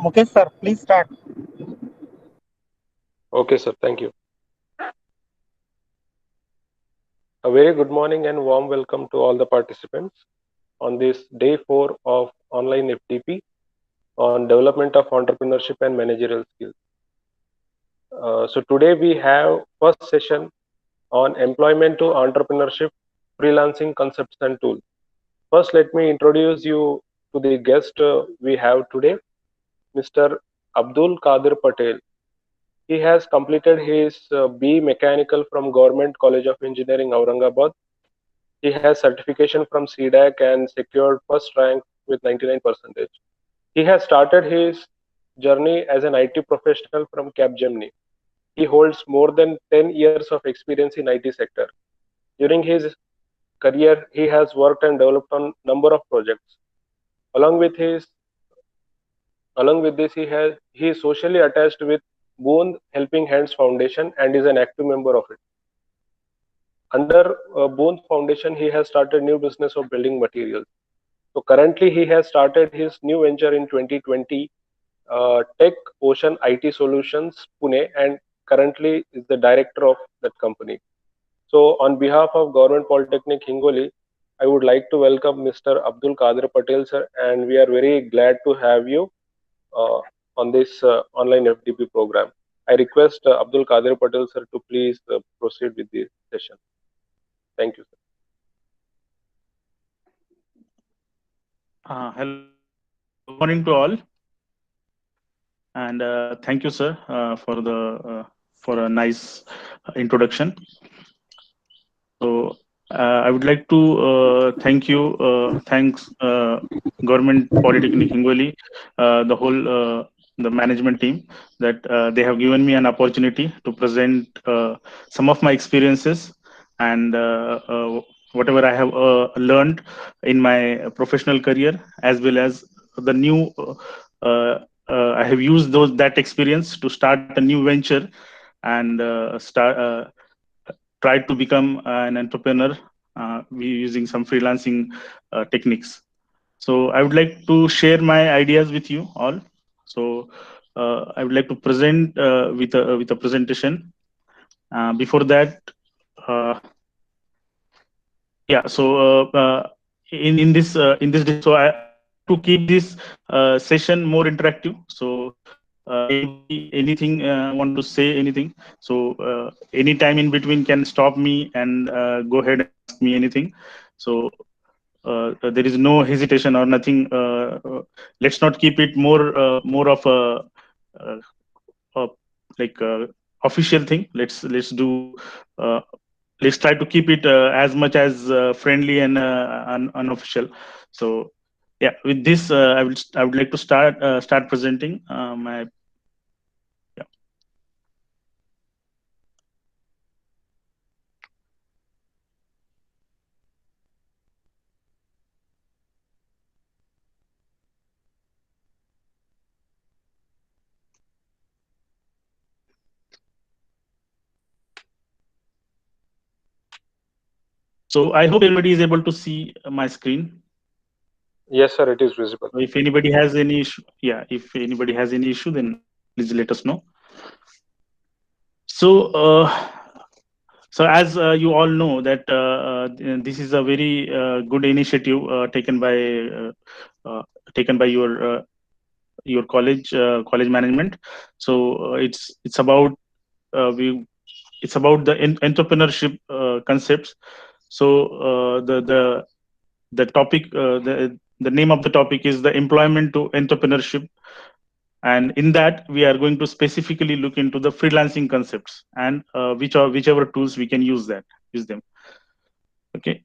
Mukesh sir, please start. Okay, sir. Thank you. A very good morning and warm welcome to all the participants on this day 4 of online FTP on development of entrepreneurship and managerial skills. So today we have first session on employment to entrepreneurship, freelancing concepts and tools. First, let me introduce you to the guest we have today, Mr. Abdul Qadir Patel. He has completed his B Mechanical from Government College of Engineering, Aurangabad. He has certification from CDAC and secured first rank with 99%. He has started his journey as an IT professional from Capgemini. He holds more than 10 years of experience in IT sector. During his career, he has worked and developed on number of projects. Along with his Along with this, he is socially attached with Boon Helping Hands Foundation and is an active member of it. Under Boon Foundation, he has started new business of building materials. So currently, he has started his new venture in 2020, Tech Ocean IT Solutions Pune, and currently is the director of that company. So on behalf of Government Polytechnic Hingoli, I would like to welcome Mr. Abdul Qadir Patel sir, and we are very glad to have you uh, on this online FDP program. I request Abdul Qadir Patel sir to please proceed with the session. Thank you, sir. Hello, good morning to all, and thank you, sir, for a nice introduction. So I would like to thanks Government Polytechnic Hingoli, the management team that they have given me an opportunity to present some of my experiences and whatever I have learned in my professional career, as well as the new. I have used that experience to start a new venture and try to become an entrepreneur using some freelancing techniques. So I would like to share my ideas with you all. So I would like to present with a presentation. Before that, uh, yeah. So so I would like to keep this session more interactive. So anybody anything want to say anything? So anytime in between can stop me and go ahead and ask me anything. So there is no hesitation or nothing. Let's not keep it more of uh, a like official thing. Uh, let's try to keep it as much as friendly and unofficial. So yeah, with this I would like to start presenting my. Yeah. So I hope everybody is able to see my screen. Yes, sir, it is visible. So if anybody has any issue, yeah, if anybody has any issue, then please let us know. So so as you all know that this is a very good initiative uh, taken by your college management. So it's about we it's about the entrepreneurship concepts. So the topic the name of the topic is the employment to entrepreneurship, and in that we are going to specifically look into the freelancing concepts and whichever tools we can use them. Okay.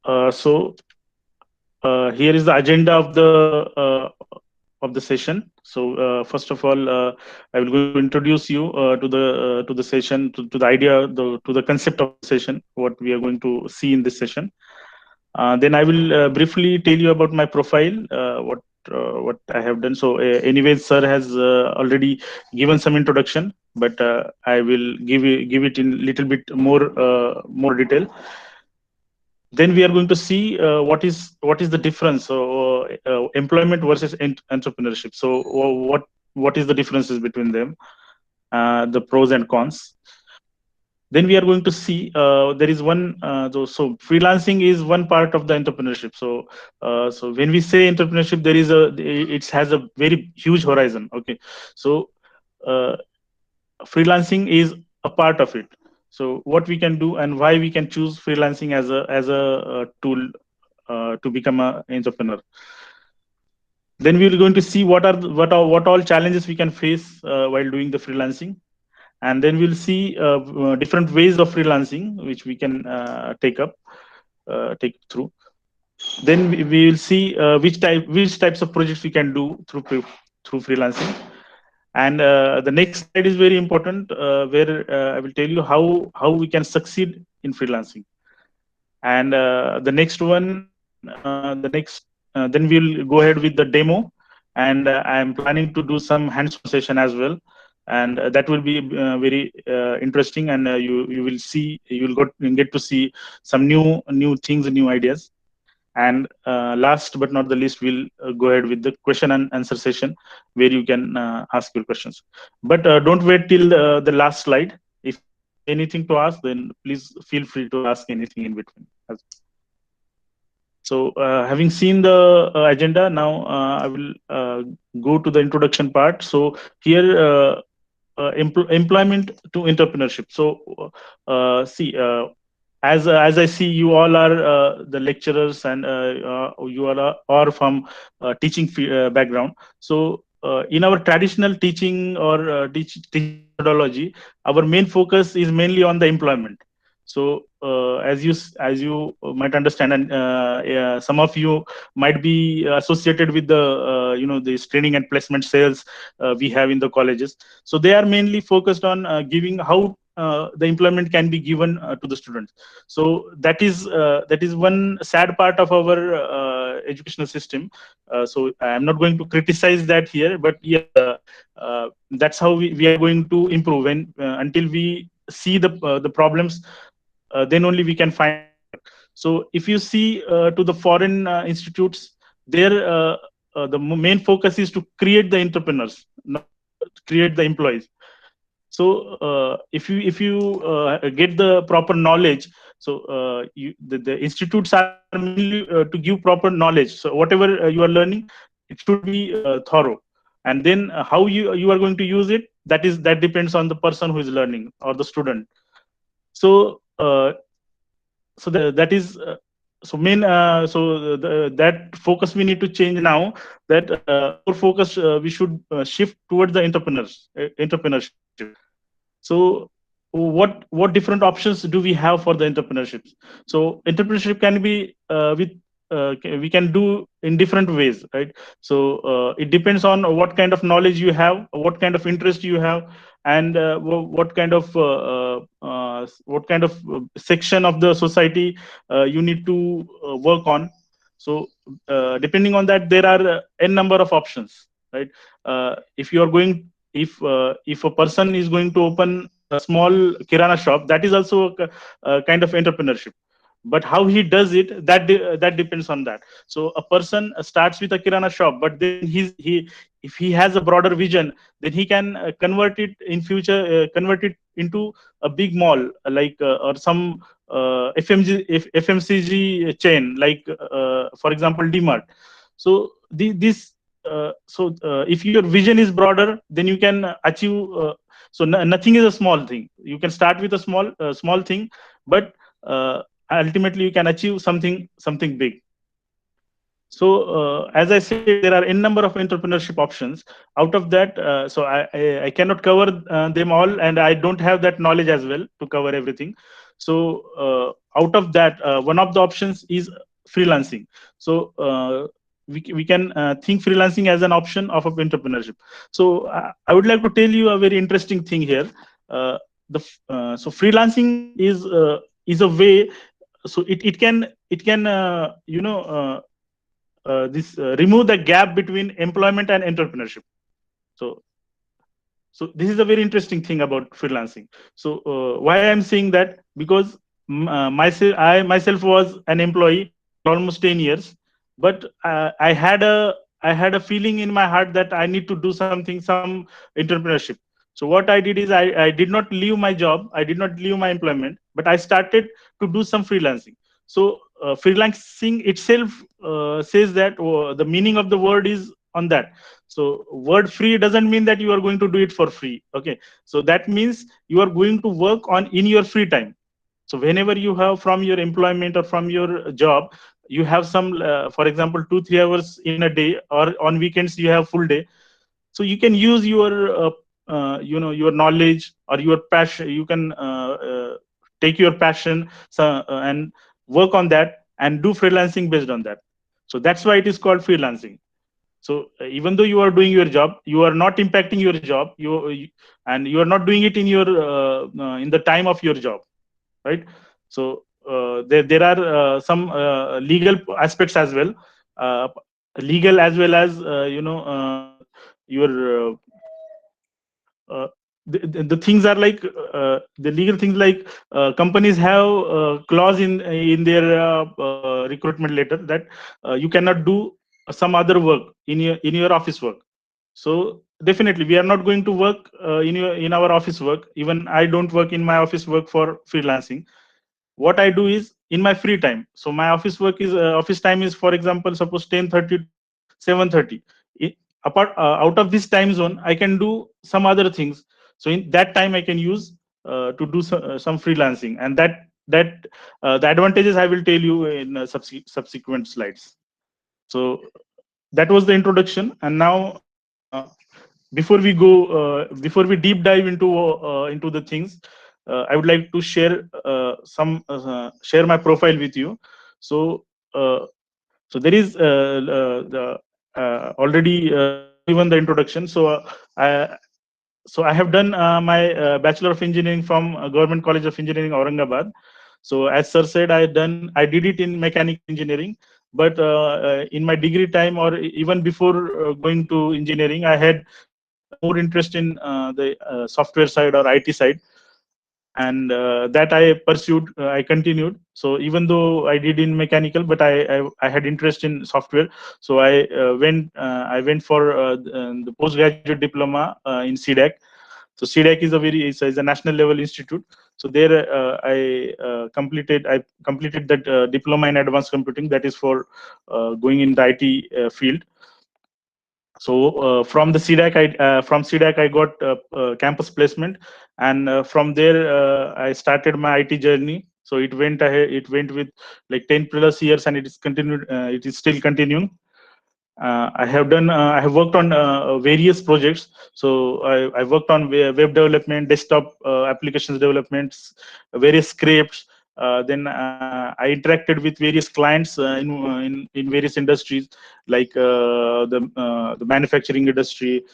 So here is the agenda of the session. So first of all, I will going to introduce you to the session, to the idea, to the concept of the session, what we are going to see in this session. Then I will briefly tell you about my profile, what I have done. So anyways, sir has already given some introduction, but I will give it in little bit more detail. Then we are going to see what is the difference, so employment versus entrepreneurship. So what is the differences between them, the pros and cons. Then we are going to see there is one so freelancing is one part of the entrepreneurship. So when we say entrepreneurship, there is a it has a very huge horizon. Okay, so uh, freelancing is a part of it. So what we can do and why we can choose freelancing as a tool to become an entrepreneur. Then we are going to see what all challenges we can face while doing the freelancing. And then we'll see different ways of freelancing which we can take through. Then we will see which types of projects we can do through freelancing. And the next slide is very important, where I will tell you how we can succeed in freelancing. And then we'll go ahead with the demo. And I am planning to do some hands-on session as well. And that will be very interesting. And you will see, get to see some new things, new ideas. And last but not the least, we'll go ahead with the question and answer session, where you can ask your questions. But don't wait till the last slide. If you have anything to ask, then please feel free to ask anything in between. So, having seen the agenda, now I will go to the introduction part. So, here, employment to entrepreneurship. So, see, as I see, you all are the lecturers, and you all are from teaching background. So, in our traditional teaching or teaching methodology, our main focus is mainly on the employment. So as you might understand, and yeah, some of you might be associated with the this training and placement sales we have in the colleges. So they are mainly focused on giving how the employment can be given to the students. So that is one sad part of our educational system. So I'm not going to criticize that here, but yes, that's how we are going to improve. When until we see the problems, then only we can find the answer. So if you see to the foreign institutes, their the main focus is to create the entrepreneurs, not create the employees. So if you get the proper knowledge, so the institutes are mainly to give proper knowledge. So whatever you are learning, it should be thorough. And then how you are going to use it, that depends on the person who is learning or the student. So that is that focus we need to change now. That more focus we should shift towards the entrepreneurship. So what different options do we have for the entrepreneurship? So entrepreneurship can be we can do in different ways, right? So it depends on what kind of knowledge you have, what kind of interest you have, and what kind of section of the society you need to work on. So depending on that, there are n number of options, right? If you are going if a person is going to open a small kirana shop, that is also a kind of entrepreneurship. But how he does it, that depends on that. So a person starts with a kirana shop, but then he if he has a broader vision, then he can convert it in future, convert it into a big mall, like or some FMCG chain, like for example DMart. So this if your vision is broader, then you can achieve. Nothing is a small thing. You can start with a small thing, but ultimately you can achieve something big. So as I said, there are n number of entrepreneurship options. Out of that, I cannot cover them all, and I don't have that knowledge as well to cover everything. So out of that, one of the options is freelancing. So we can think freelancing as an option of entrepreneurship. So I would like to tell you a very interesting thing here. So freelancing is a way. So it can this remove the gap between employment and entrepreneurship. So this is a very interesting thing about freelancing. So why I'm saying that, because I myself was an employee for almost 10 years, but I had a feeling in my heart that I need to do something, some entrepreneurship. So what I did is I did not leave my job, I did not leave my employment, but I started to do some freelancing. So freelancing itself says that the meaning of the word is on that. So word free doesn't mean that you are going to do it for free. Okay, so that means you are going to work on in your free time. So whenever you have from your employment or from your job, you have some for example 2 3 hours in a day, or on weekends you have full day. So you can use your your knowledge or your passion. You can take your passion, and work on that and do freelancing based on that. So that's why it is called freelancing. So even though you are doing your job, you are not impacting your job, and you are not doing it in your in the time of your job, right? So there are some legal aspects as well, uh, legal as well as your uh, the things are like the legal things, like companies have clause in their recruitment letter that you cannot do some other work in your office work. So definitely we are not going to work in our office work. Even I don't work in my office work for freelancing. What I do is in my free time. So my office work is office time is, for example, suppose 10:30 to 7:30. Apart out of this time zone, I can do some other things. So in that time, I can use to do some freelancing, and the advantages I will tell you in subsequent slides. So that was the introduction, and now before we deep dive into the things, I would like to share my profile with you. So uh, so there is the already I have given the introduction. I I have done my bachelor of engineering from Government College of Engineering, Aurangabad. So as sir said, I did it in mechanical engineering, but in my degree time, or even before going to engineering, I had more interest in the software side or IT side, and that I pursued. I continued. So even though I did in mechanical, but I had interest in software. So I went for the postgraduate diploma in CDAC. So CDAC is a national level institute. So there I completed that diploma in advanced computing. That is for going in the IT field. So from CDAC I got campus placement, and from there I started my IT journey. So it went ahead. It went with like 10 plus years, and it is continued. It is still continuing. I have worked on various projects. So I worked on web development, desktop applications developments, various scripts. Then I interacted with various clients in various industries, like the manufacturing industry.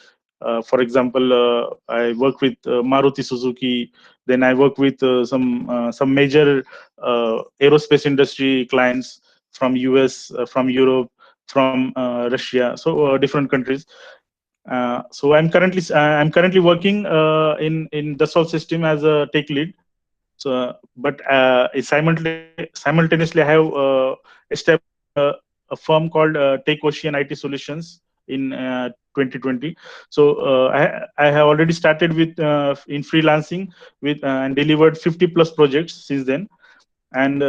For example, I work with Maruti Suzuki. Then I work with some major aerospace industry clients from US, from Europe, from Russia, so different countries. So I'm currently working in the Dassault system as a tech lead. So, but simultaneously, I have established a firm called Tech Ocean IT Solutions in 2020. So I have already started with in freelancing with and delivered 50 plus projects since then. And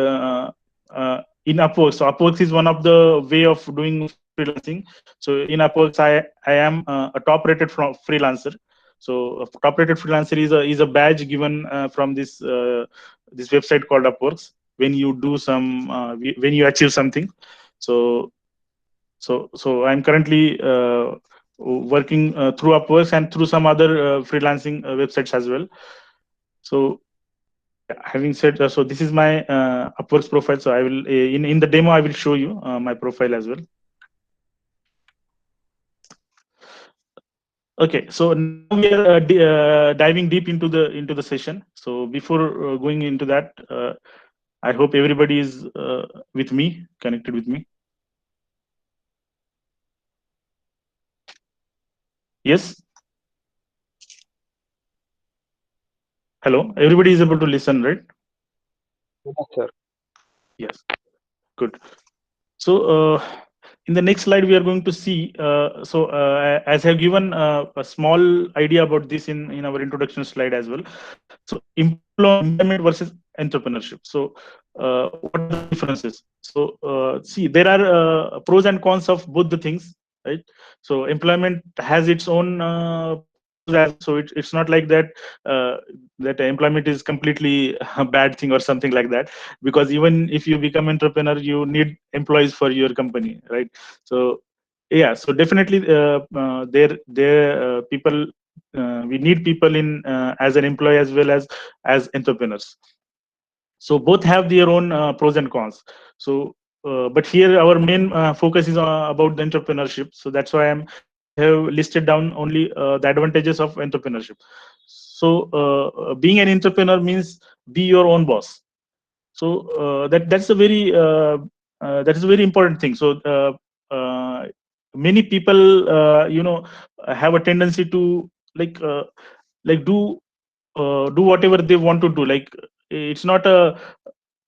in Upwork, so Upwork is one of the way of doing freelancing. So in Upwork, I am a top rated freelancer. So a top rated freelancer is a badge given from this website called Upworks when you do some when you achieve something. So I'm currently working through Upworks and through some other freelancing websites as well. So yeah, having said so this is my Upworks profile. So I will in the demo I will show you my profile as well. Okay, so now we are diving deep into the session. So before going into that, I hope everybody is with me, connected with me. Yes, hello. Everybody is able to listen, right? Yes, sir. Yes, good. So, in the next slide, we are going to see. As I have given a small idea about this in our introduction slide as well. So, employment versus entrepreneurship. So, what are the differences? So, see, there are pros and cons of both the things, right? So, employment has its own pros as well. So, it's not like that that employment is completely a bad thing or something like that, because even if you become entrepreneur, you need employees for your company, right? So yeah, so definitely there people, we need people in as an employee as well as entrepreneurs. So both have their own pros and cons. So but here our main focus is about the entrepreneurship, so that's why I have listed down only the advantages of entrepreneurship. So being an entrepreneur means be your own boss. So that is a very important thing. So many people have a tendency to like uh, do whatever they want to do. Like it's not a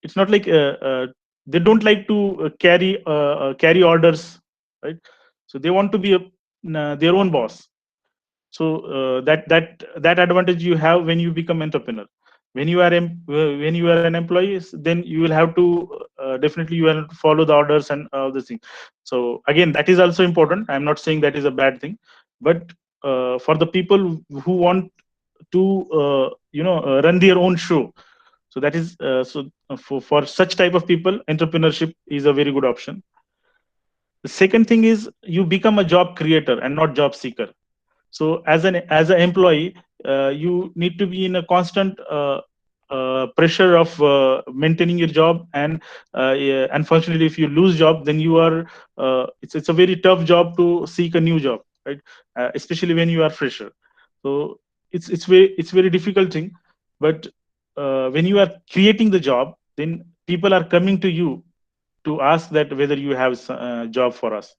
it's not like they don't like to carry orders, right? So they want to be their own boss. So that advantage you have when you become entrepreneur. When you are an employee, then you will have to definitely you have to follow the orders and the thing. So again, that is also important. I'm not saying that is a bad thing, but for the people who want to run their own show, so that is for such type of people, entrepreneurship is a very good option. The second thing is you become a job creator and not job seeker. So as an employee, you need to be in a constant pressure of maintaining your job, and yeah, unfortunately if you lose job, then you are it's a very tough job to seek a new job, right? Especially when you are fresher. So it's very difficult thing. But when you are creating the job, then people are coming to you to ask that whether you have a job for us.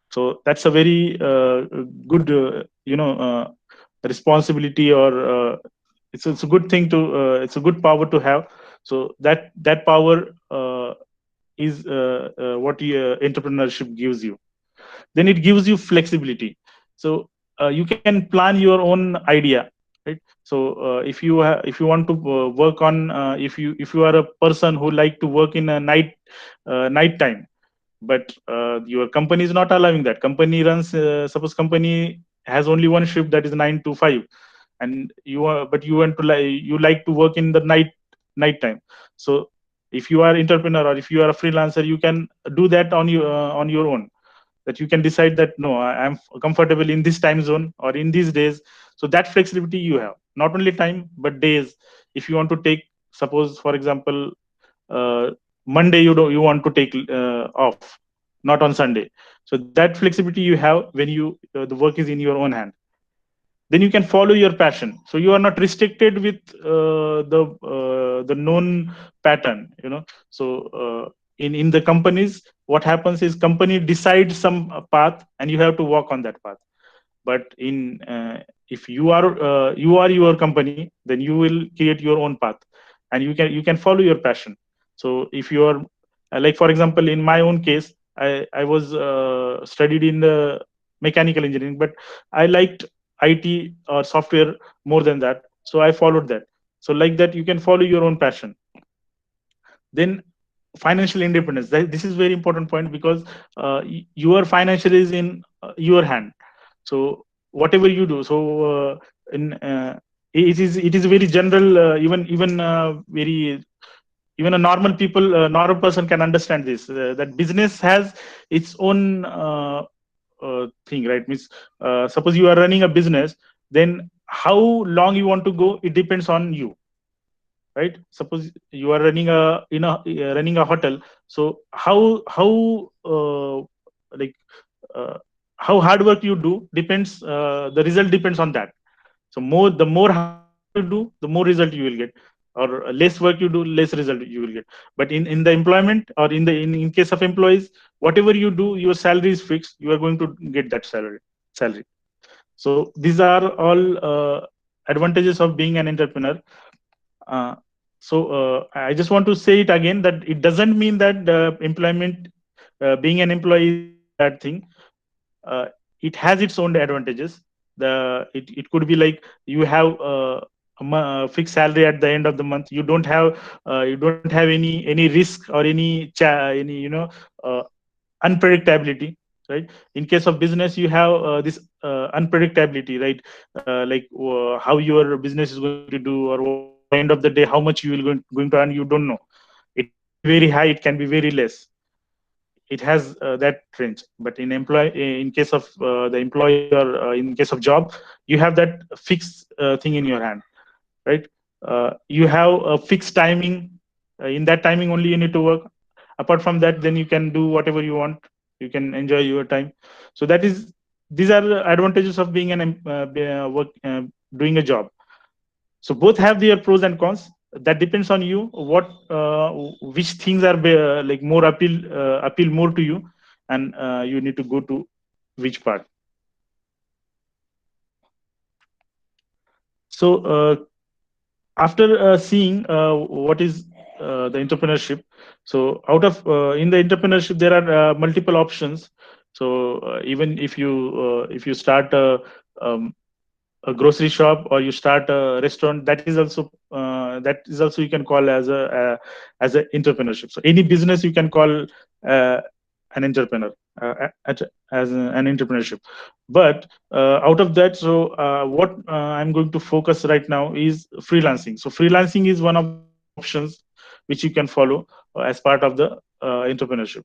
So that's a very good responsibility, or it's a good thing to it's a good power to have. So that power is what entrepreneurship gives you. Then it gives you flexibility. So you can plan your own idea, right? So if you want to work on if you are a person who like to work in a night time, but your company is not allowing that. Company runs suppose company has only one shift, that is 9 to 5, and you want to you like to work in the night time. So if you are entrepreneur or if you are a freelancer, you can do that on your own. That you can decide that no, I'm comfortable in this time zone or in these days. So that flexibility you have, not only time but days. If you want to take, suppose for example, uh, Monday you want to take off, not on Sunday. So that flexibility you have when you the work is in your own hand. Then you can follow your passion. So you are not restricted with the known pattern. So in the companies, what happens is company decides some path, and you have to walk on that path. But in if you are your company, then you will create your own path, and you can follow your passion. So if you are like for example, in my own case, I was studied in the mechanical engineering, but I liked IT or software more than that, so I followed that. So like that, you can follow your own passion. Then financial independence. This is very important point, because your financial is in your hand. So whatever you do, so in it is very general, even very, even a normal person can understand this, that business has its own thing, right? Means suppose you are running a business, then how long you want to go, it depends on you, right? Suppose you are running a hotel. So like uh, how hard work you do depends, the result depends on that. So the more hard work you do, the more result you will get, or less work you do, less result you will get. But in the employment, or in case of employees, whatever you do, your salary is fixed, you are going to get that salary. So these are all advantages of being an entrepreneur. uh, So I just want to say it again that it doesn't mean that employment, being an employee is a bad thing. It has its own advantages. It could be like you have a fixed salary at the end of the month. You don't have any risk or any uh, unpredictability, right? In case of business, you have this unpredictability, right? Like how your business is going to do, or by the end of the day how much you will going to earn, you don't know. It can be very high, it can be very less. It has that range. But in case of the employee, or in case of job, you have that fixed thing in your hand, right? You have a fixed timing. In that timing only you need to work. Apart from that, then you can do whatever you want. You can enjoy your time. So that is these are the advantages of being doing a job. So both have their pros and cons. That depends on you, what which things are like more appeal more to you, and you need to go to which part. So after seeing what is the entrepreneurship, so out of in the entrepreneurship there are multiple options. So even if you start a grocery shop, or you start a restaurant, that is also you can call as a entrepreneurship. So any business you can call uh, an entrepreneur, as an entrepreneurship. But out of that, so what I'm going to focus right now is freelancing. So freelancing is one of the options which you can follow as part of the entrepreneurship.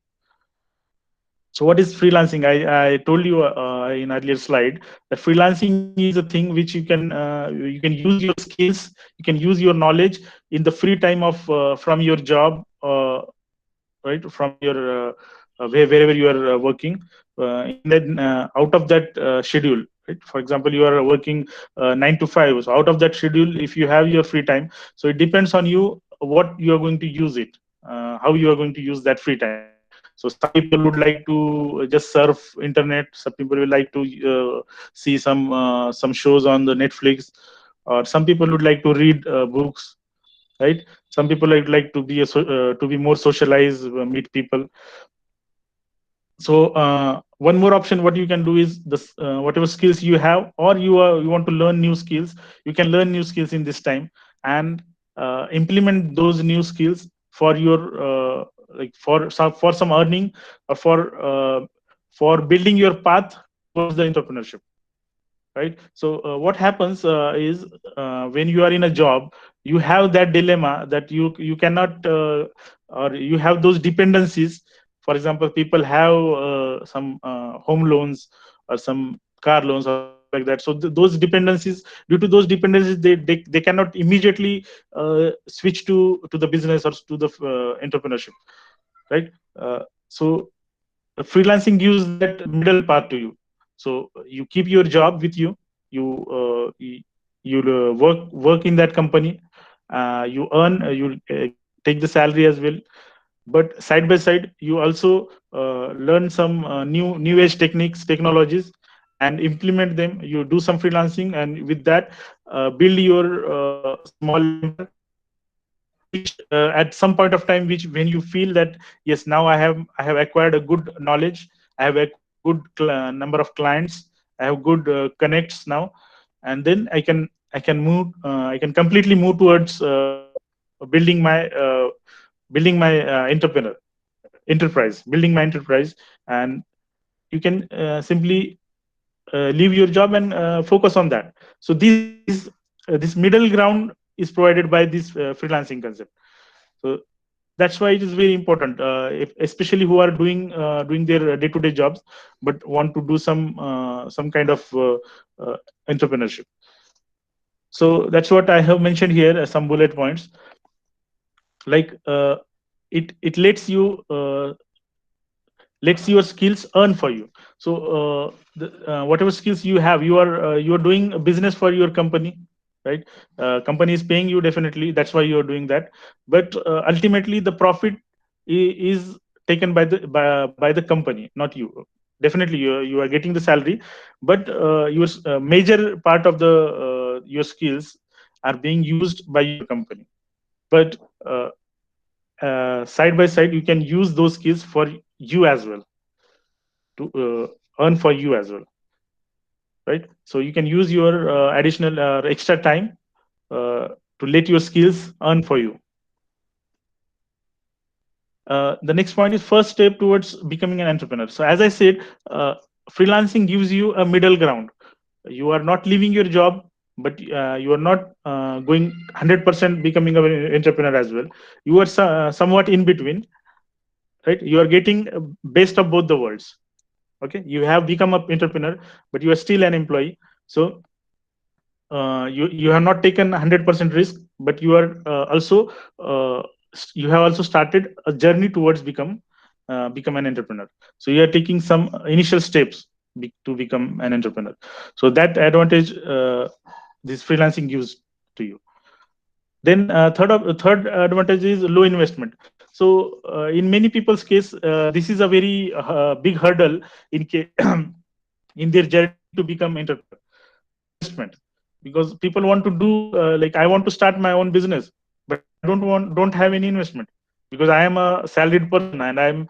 So what is freelancing? I told you in earlier slide that freelancing is a thing which you can use your skills, you can use your knowledge in the free time of from your job, right, from your wherever you are working, in that out of that schedule, right? For example, you are working 9 to 5. So out of that schedule, if you have your free time, so it depends on you what you are going to use it, how you are going to use that free time. So some people would like to just surf internet, some people will like to see some shows on the Netflix, or some people would like to read books, right? Some people like to be to be more socialized, meet people. So one more option what you can do is this, whatever skills you have, or you want to learn new skills, you can learn new skills in this time, and implement those new skills for your like for some earning, or for building your path towards the entrepreneurship, right? So what happens is when you are in a job, you have that dilemma that you cannot or you have those dependencies. For example, people have some home loans, or some car loans, or something like that. So those dependencies, due to those dependencies, they cannot immediately switch to the business or to the entrepreneurship, right? So freelancing gives that middle part to you. So you keep your job with you. You work in that company. You earn. You take the salary as well. But side by side, you also learn some new age technologies, and implement them. You do some freelancing, and with that, build your small empire, which at some point of time, which when you feel that yes, now I have acquired a good knowledge, I have acquired a good number of clients, I have good connects now, and then I can move, I can completely move towards building my building my building my enterprise. And you can simply leave your job and focus on that. So this middle ground is provided by this freelancing concept. So that's why it is very important, especially who are doing their day-to-day jobs, but want to do some kind of entrepreneurship. So that's what I have mentioned here as some bullet points. Like it lets your skills earn for you. So whatever skills you have, you are doing a business for your company, right? Company is paying you, definitely, that's why you are doing that. But ultimately the profit is taken by the company, not you. Definitely you are getting the salary, but your major part of the your skills are being used by your company. but side by side you can use those skills for you as well, to earn for you as well, right? So you can use your additional extra time to let your skills earn for you. The next point is first step towards becoming an entrepreneur. So as I said, uh, freelancing gives you a middle ground. You are not leaving your job, but you are not going 100% becoming an entrepreneur as well. You are somewhat in between, right? You are getting best of both the worlds. Okay, you have become an entrepreneur, but you are still an employee. So you have not taken 100% risk, but you are also you have also started a journey towards become an entrepreneur. So you are taking some initial steps to become an entrepreneur. So that advantage this freelancing gives to you. Then third advantage is low investment. So in many people's case, this is a very big hurdle in their journey to become entrepreneur. Low investment, because people want to do like, I want to start my own business, but I don't have any investment, because I am a salaried person and I'm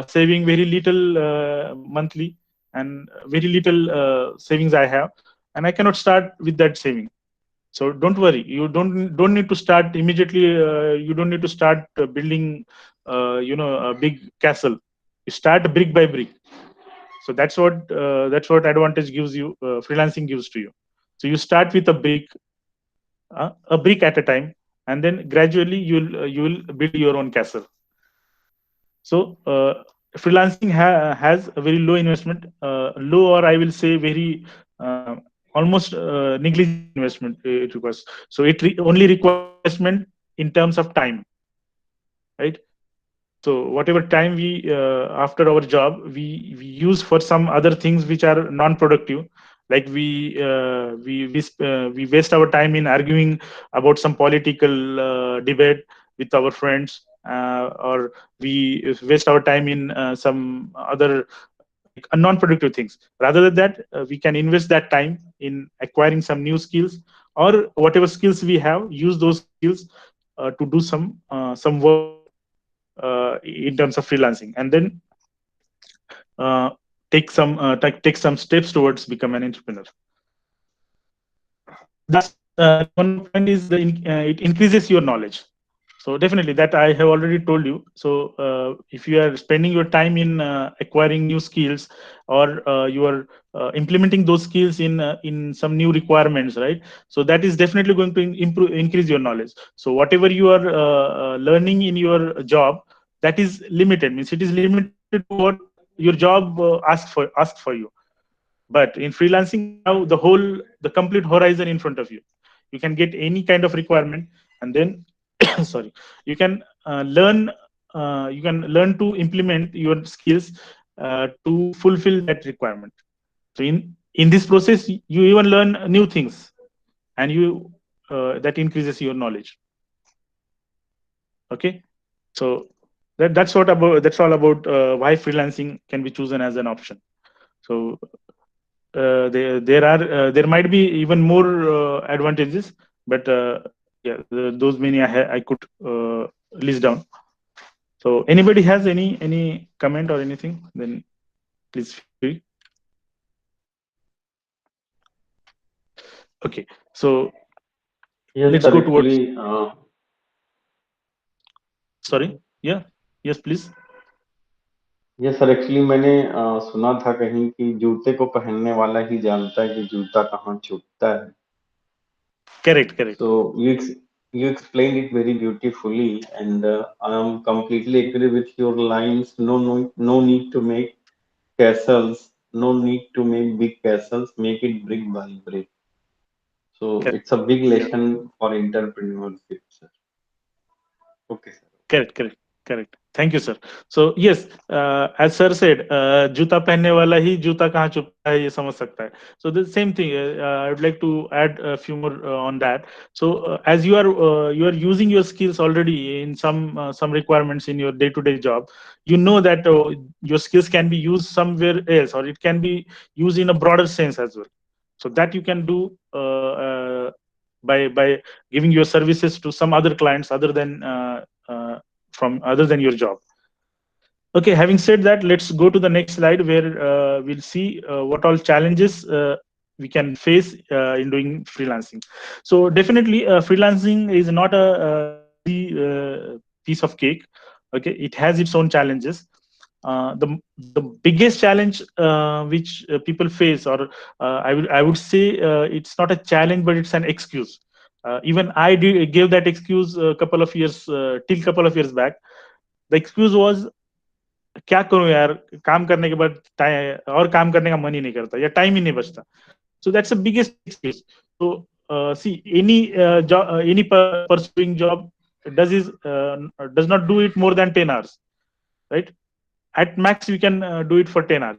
saving very little monthly, and very little savings I have, and I cannot start with that saving. So don't worry, you don't need to start immediately. You don't need to start building a big castle. You start brick by brick. So that's what advantage gives you, freelancing gives to you. So you start with a brick at a time, and then gradually you'll build your own castle. So freelancing has a very low investment, low, or I will say very almost negligible investment it requires. So it only requires investment in terms of time, right? So whatever time we after our job we use for some other things which are non-productive, like we waste our time in arguing about some political debate with our friends, or we waste our time in some other like non-productive things. Rather than that, we can invest that time in acquiring some new skills, or whatever skills we have, use those skills to do some work in terms of freelancing, and then uh, take some steps towards become an entrepreneur. So that's the one more point is it increases your knowledge. So definitely, that I have already told you. So if you are spending your time in acquiring new skills, or you are implementing those skills in some new requirements, right? So that is definitely going to increase your knowledge. So whatever you are learning in your job, that is limited, means it is limited to what your job asked for you. But in freelancing, you have the complete horizon in front of you. You can get any kind of requirement, and then sorry, you can learn to implement your skills to fulfill that requirement. So in this process, you even learn new things, and you that increases your knowledge. Okay, so that's all about why freelancing can be chosen as an option. So there might be even more advantages, but yeah, those many I could list down. So anybody has any comment or anything, then please feel free. Okay, so Yes, let's sir. go towards. Actually, Sorry, yeah, yes, please. yes sir actually मैंने सुना था कहीं कि जूते को पहनने वाला ही जानता है कि जूता कहाँ छूटता है. Correct, correct, So you explained it very beautifully, and I am completely agree with your lines. No need to make castles. No need to make big castles. Make it brick by brick. So correct. it's a big Yeah. lesson for entrepreneurship, sir. Okay, sir. Correct, correct, correct. Thank you, sir. So yes, as sir said, जूता पहनने वाला ही जूता कहाँ चुभता है ये समझ सकता है. So the same thing. I would like to add a few more on that. So as you are using your skills already in some requirements in your day-to-day job, you know that your skills can be used somewhere else, or it can be used in a broader sense as well. So that you can do by giving your services to some other clients uh, other than your job. Okay, having said that, let's go to the next slide where we'll see what all challenges we can face in doing freelancing. So definitely, freelancing is not a easy piece of cake. Okay, it has its own challenges. The biggest challenge which people face, or I would say, it's not a challenge, but it's an excuse. Even gave that excuse a couple of years till couple of years back. The excuse was, क्या करूं यार, काम करने के बाद और काम करने का मन ही नहीं करता या टाइम ही नहीं बचता. So that's the biggest excuse. So see, any pursuing job does not do it more than 10 hours, right? At max we can do it for 10 hours.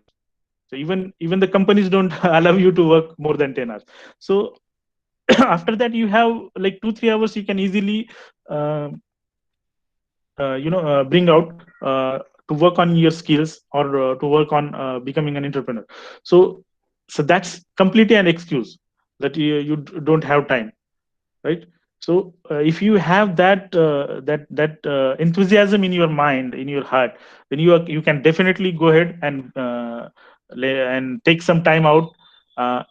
So even the companies don't allow you to work more than 10 hours. So after that you have like 2-3 hours you can easily uh, bring out to work on your skills, or to work on becoming an entrepreneur. So so that's completely an excuse that you don't have time, right? So if you have that enthusiasm in your mind, in your heart, then you can definitely go ahead and take some time out, uh,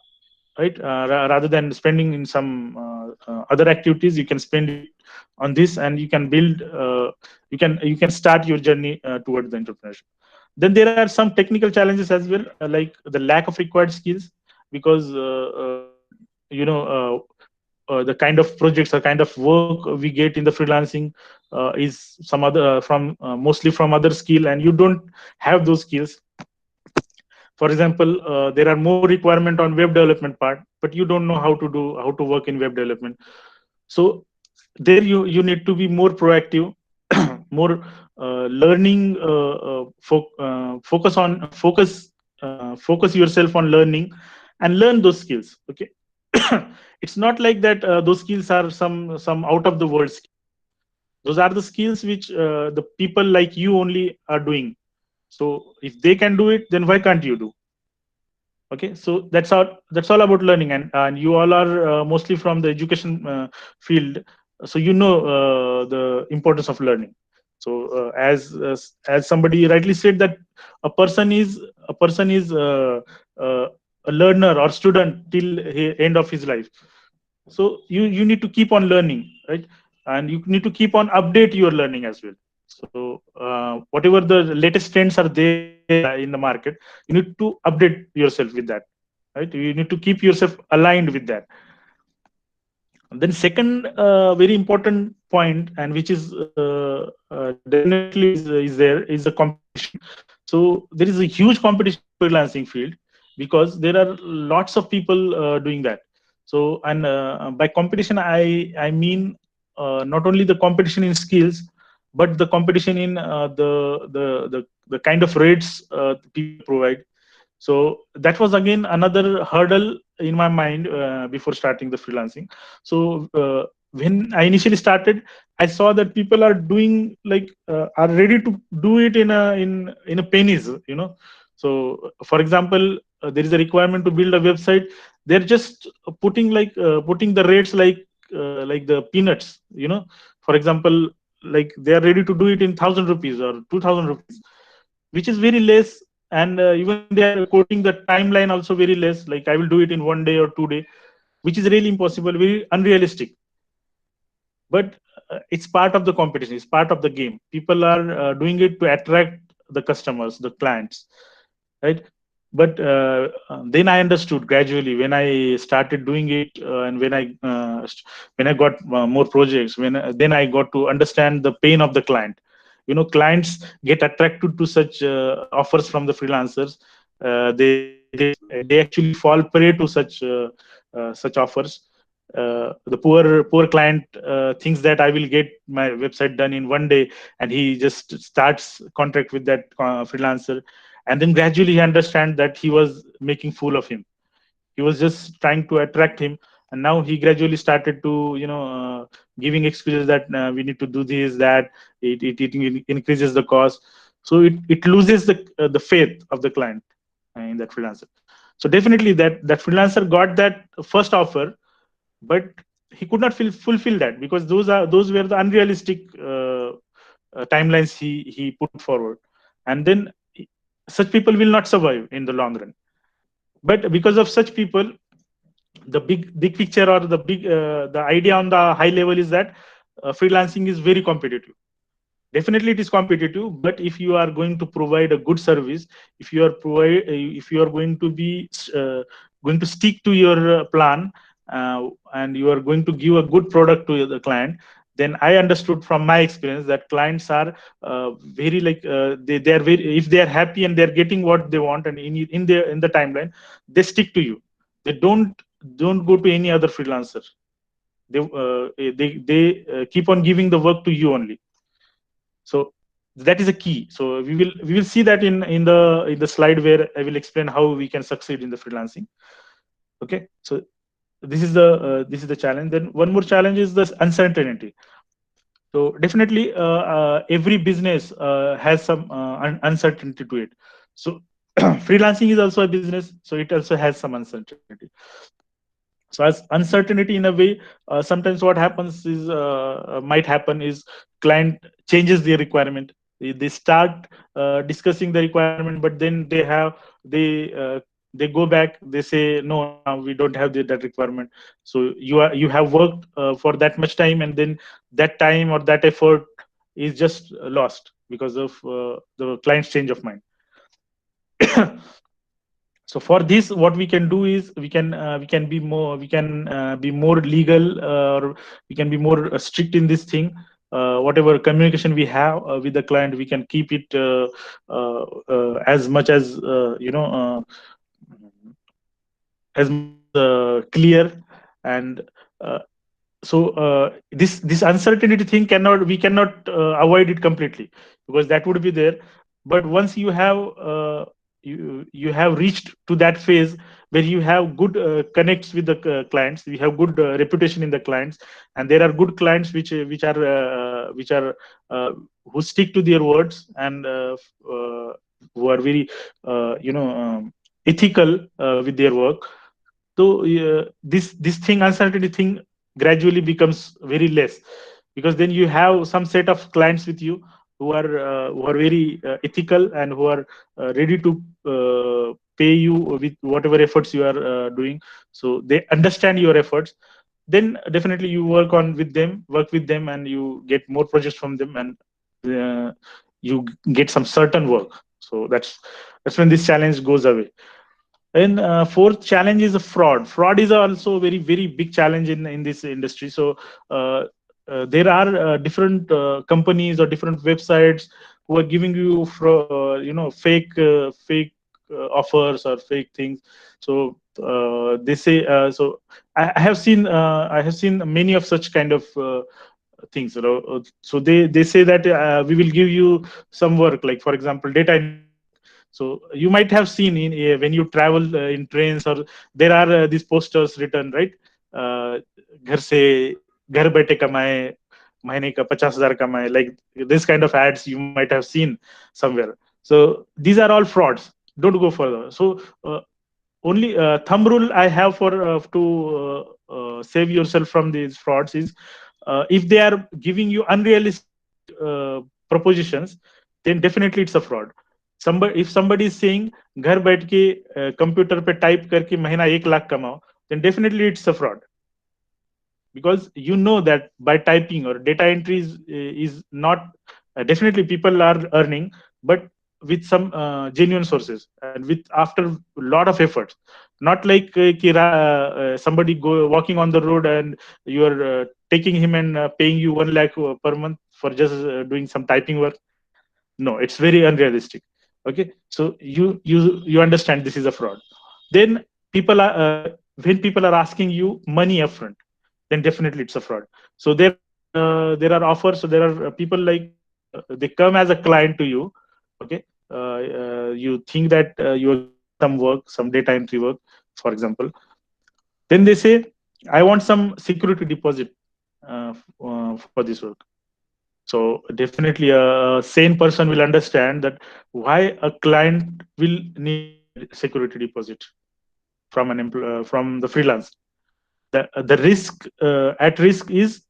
right? Rather than spending in some other activities, you can spend it on this, and you can build you can start your journey towards the entrepreneurship. Then there are some technical challenges as well, like the lack of required skills, because you know the kind of projects or kind of work we get in the freelancing is some other from mostly from other skill, and you don't have those skills. For example, there are more requirement on web development part, but you don't know how to work in web development. So there you need to be more proactive, more learning, focus yourself on learning and learn those skills. Okay. It's not like that those skills are some out of the world skills. Those are the skills which the people like you only are doing. So if they can do it, then why can't you do? Okay, so that's all about learning, and you all are mostly from the education field, so you know the importance of learning. So as somebody rightly said, that a person is uh, a learner or student till end of his life. So you need to keep on learning, right? And you need to keep on update your learning as well. So whatever the latest trends are there in the market, you need to update yourself with that, right? You need to keep yourself aligned with that. Then second very important point, and which is definitely is there, is the competition. So there is a huge competition in freelancing field, because there are lots of people doing that. So, and by competition I mean not only the competition in skills, but the competition in the kind of rates people provide. So that was again another hurdle in my mind before starting the freelancing. So when I initially started, I saw that people are doing like are ready to do it in a pennies, so for example, there is a requirement to build a website. They're just putting the rates like the peanuts, for example, like they are ready to do it in 1,000 rupees or 2,000 rupees, which is very less. And even they are quoting the timeline also very less, like I will do it in 1 day or 2 day, which is really impossible, very unrealistic. But it's part of the competition, it's part of the game. People are doing it to attract the customers, the clients, right? But then I understood gradually when I started doing it, and when I got more projects, then I got to understand the pain of the client. Clients get attracted to such offers from the freelancers. They actually fall prey to such offers. The poor client thinks that I will get my website done in 1 day, and he just starts contract with that freelancer, and then gradually he understands that he was making fool of him. He was just trying to attract him, and now he gradually started to giving excuses that we need to do this, that it increases the cost. So it loses the faith of the client in that freelancer. So definitely that freelancer got that first offer, but he could not fulfill that, because those were the unrealistic timelines he put forward. And then such people will not survive in the long run. But because of such people, the big picture, or the idea on the high level is that freelancing is very competitive. Definitely it is competitive, but if you are going to provide a good service, if you are going to be going to stick to your plan, and you are going to give a good product to the client, then I understood from my experience that clients are very like, they are very, if they are happy and they are getting what they want, and in the timeline, they stick to you. They don't go to any other freelancer. They keep on giving the work to you only. So that is a key. So we will see that in the slide where I will explain how we can succeed in the freelancing. Okay, so this is the challenge. Then one more challenge is this uncertainty. So definitely every business has some uncertainty to it. So freelancing is also a business, so it also has some uncertainty. So as uncertainty in a way, sometimes what happens is, might happen is, client changes their requirement. They start discussing the requirement, but then they go back, they say no, now we don't have that requirement. So you have worked for that much time, and then that time or that effort is just lost because of the client's change of mind. So for this, what we can do is, we can be more legal, or we can be more strict in this thing. Whatever communication we have with the client, we can keep it as much as as much as clear. And uh, so this uncertainty thing, we cannot avoid it completely, because that would be there. But once you have reached to that phase where you have good connects with the clients, we have good reputation in the clients, and there are good clients which are who stick to their words, and who are very ethical with their work. So this thing, uncertainty thing, gradually becomes very less, because then you have some set of clients with you who are very ethical, and who are ready to pay you with whatever efforts you are doing. So they understand your efforts. Then definitely you work with them, and you get more projects from them, and you get some certain work. So that's when this challenge goes away. And fourth challenge is fraud. Fraud is also a very, very big challenge in this industry. So there are different companies or different websites who are giving you fake offers or fake things. So they say, so I have seen many of such kind of things. So they say that we will give you some work, like for example data entry work. So you might have seen when you travel in trains, or there are these posters written, right? uh, घर से घर बैठे कमाए, महीने का 50,000 कमाए, like this kind of ads you might have seen somewhere. So these are all frauds. Don't go further. So only thumb rule I have for to save yourself from these frauds is, if they are giving you unrealistic propositions, then definitely it's a fraud. If somebody is saying घर बैठ के computer पे type करके महीना 1 लाख कमाओ, then definitely it's a fraud, because you know that by typing or data entry is not, definitely people are earning, but with some genuine sources, and with after a lot of efforts. Not like somebody go walking on the road, and you are taking him and paying you 1 lakh per month for just doing some typing work. No, it's very unrealistic. Okay, so you understand this is a fraud. Then people are when people are asking you money upfront, then definitely it's a fraud. So there are offers. So there are people like, they come as a client to you. Okay, you think that you are getting some work, some data entry work, for example. Then they say, I want some security deposit for this work. So definitely a sane person will understand that why a client will need security deposit from from the freelance. the risk at risk is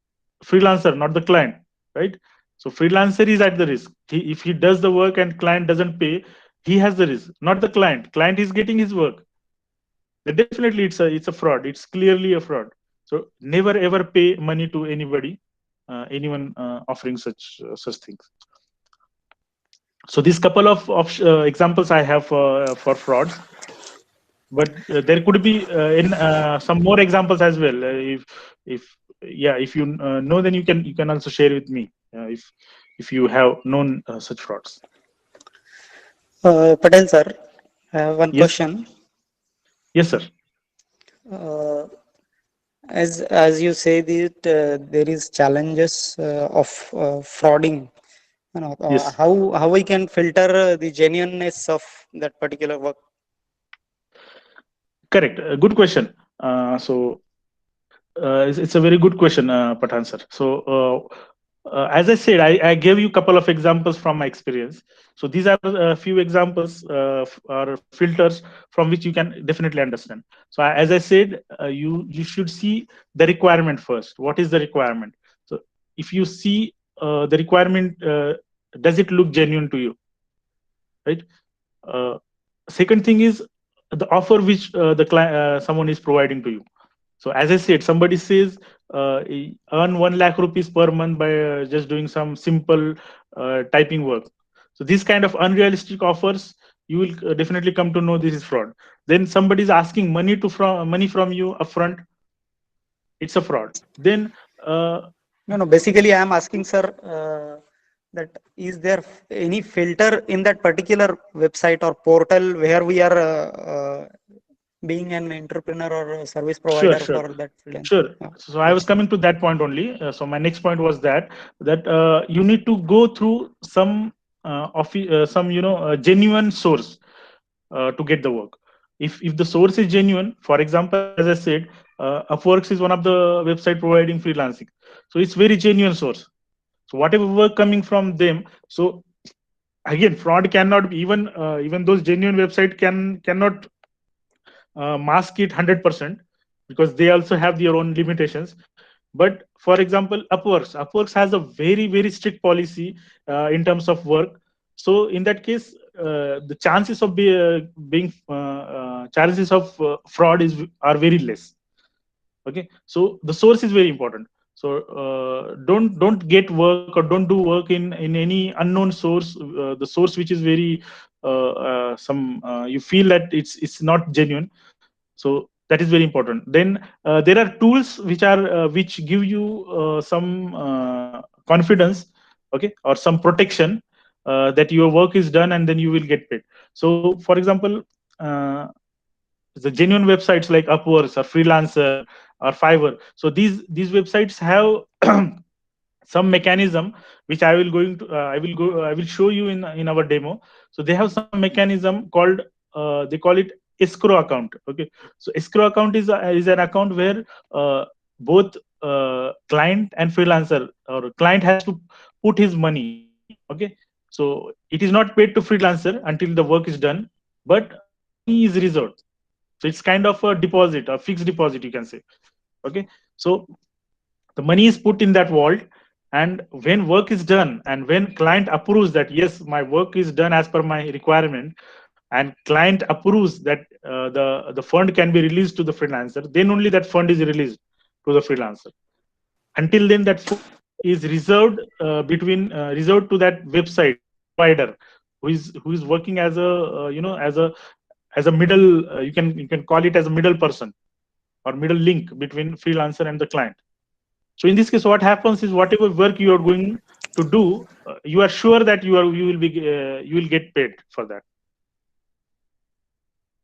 freelancer, not the client, right? So freelancer is at the risk. If he does the work and client doesn't pay, he has the risk, not the client. Client is getting his work. Then definitely it's a fraud. It's clearly a fraud. So never ever pay money to anybody, anyone offering such things. So these couple of examples I have for frauds, but there could be in some more examples as well. If yeah, if you know, then you can also share with me if you have known such frauds. Patel sir, I have one Yes, question. yes, sir. Uh, as you say that there is challenges of frauding. Yes, How we can filter the genuineness of that particular work? correct. Good question. It's a very good question, Pathan sir. As I said, I gave you a couple of examples from my experience. So these are a few examples or filters from which you can definitely understand. So as I said, you should see the requirement first. What is the requirement? So if you see the requirement, does it look genuine to you, right? Uh, Second thing is the offer which someone is providing to you. So as I said, somebody says earn 1 lakh rupees per month by just doing some simple typing work. So these kind of unrealistic offers, you will definitely come to know this is fraud. Then somebody is asking money from you upfront. It's a fraud. Then No, basically I am asking, sir, that is there any filter in that particular website or portal where we are being an entrepreneur or a service sure, provider sure. for that freelance? Sure. Yeah, So I was please. coming to that point only. So my next point was that you need to go through some genuine source to get the work. If the source is genuine, for example, as I said, Upworks is one of the website providing freelancing, so it's very genuine source. So whatever work coming from them, so again, fraud cannot be, even those genuine website cannot mask it 100% because they also have their own limitations. But for example, Upworks has a very strict policy in terms of work. So in that case, the chances of being chances of fraud is are very less. Okay, so the source is very important. So don't get work or don't do work in any unknown source, the source which is very some you feel that it's not genuine. So that is very important. Then there are tools which give you some confidence, okay, or some protection that your work is done and then you will get paid. So for example, uh, the genuine websites like Upworks or Freelancer or Fiverr, so these websites have some mechanism which I will show you in our demo. So they have some mechanism called they call it escrow account. Okay, so escrow account is an account where both client and freelancer, or client has to put his money. Okay, so it is not paid to freelancer until the work is done, but the money is reserved. So it's kind of a deposit, a fixed deposit, you can say. Okay, so the money is put in that vault, and when work is done and when client approves that yes, my work is done as per my requirement, and client approves that the fund can be released to the freelancer, then only that fund is released to the freelancer. Until then, that fund is reserved to that website provider who is working as a as a middle, you can call it as a middle person or middle link between freelancer and the client. So in this case, what happens is whatever work you are going to do, you are sure that you will get paid for that,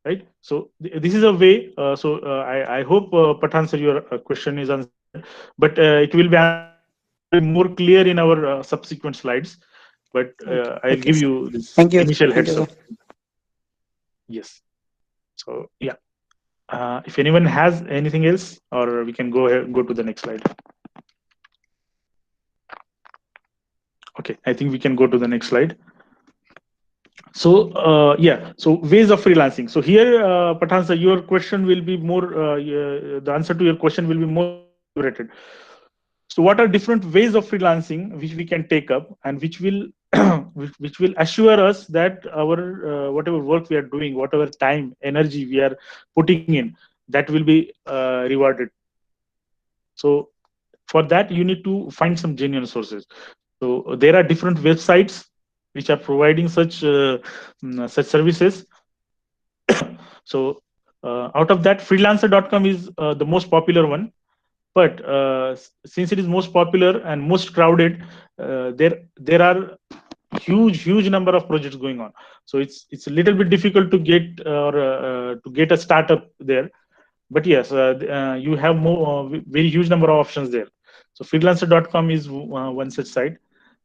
right? So this is a way. I hope Pathan sir, your question is answered, but it will be answered. It will be more clear in our subsequent slides. But Okay, I'll okay, give sir. you this Thank you, initial thank you, heads sir. up. Yes. So yeah. If anyone has anything else, or we can go to the next slide. Okay, I think we can go to the next slide. So yeah, so ways of freelancing. So here, Pathan sir, your question will be more. The answer to your question will be more elaborated. So what are different ways of freelancing which we can take up, and which will which will assure us that our whatever work we are doing, whatever time, energy we are putting in, that will be rewarded. So for that, you need to find some genuine sources. So there are different websites which are providing such services. So out of that, freelancer.com is the most popular one. But since it is most popular and most crowded, there are huge number of projects going on. So it's a little bit difficult to get or to get a startup there. But yes, you have more very huge number of options there. So freelancer.com is one such site.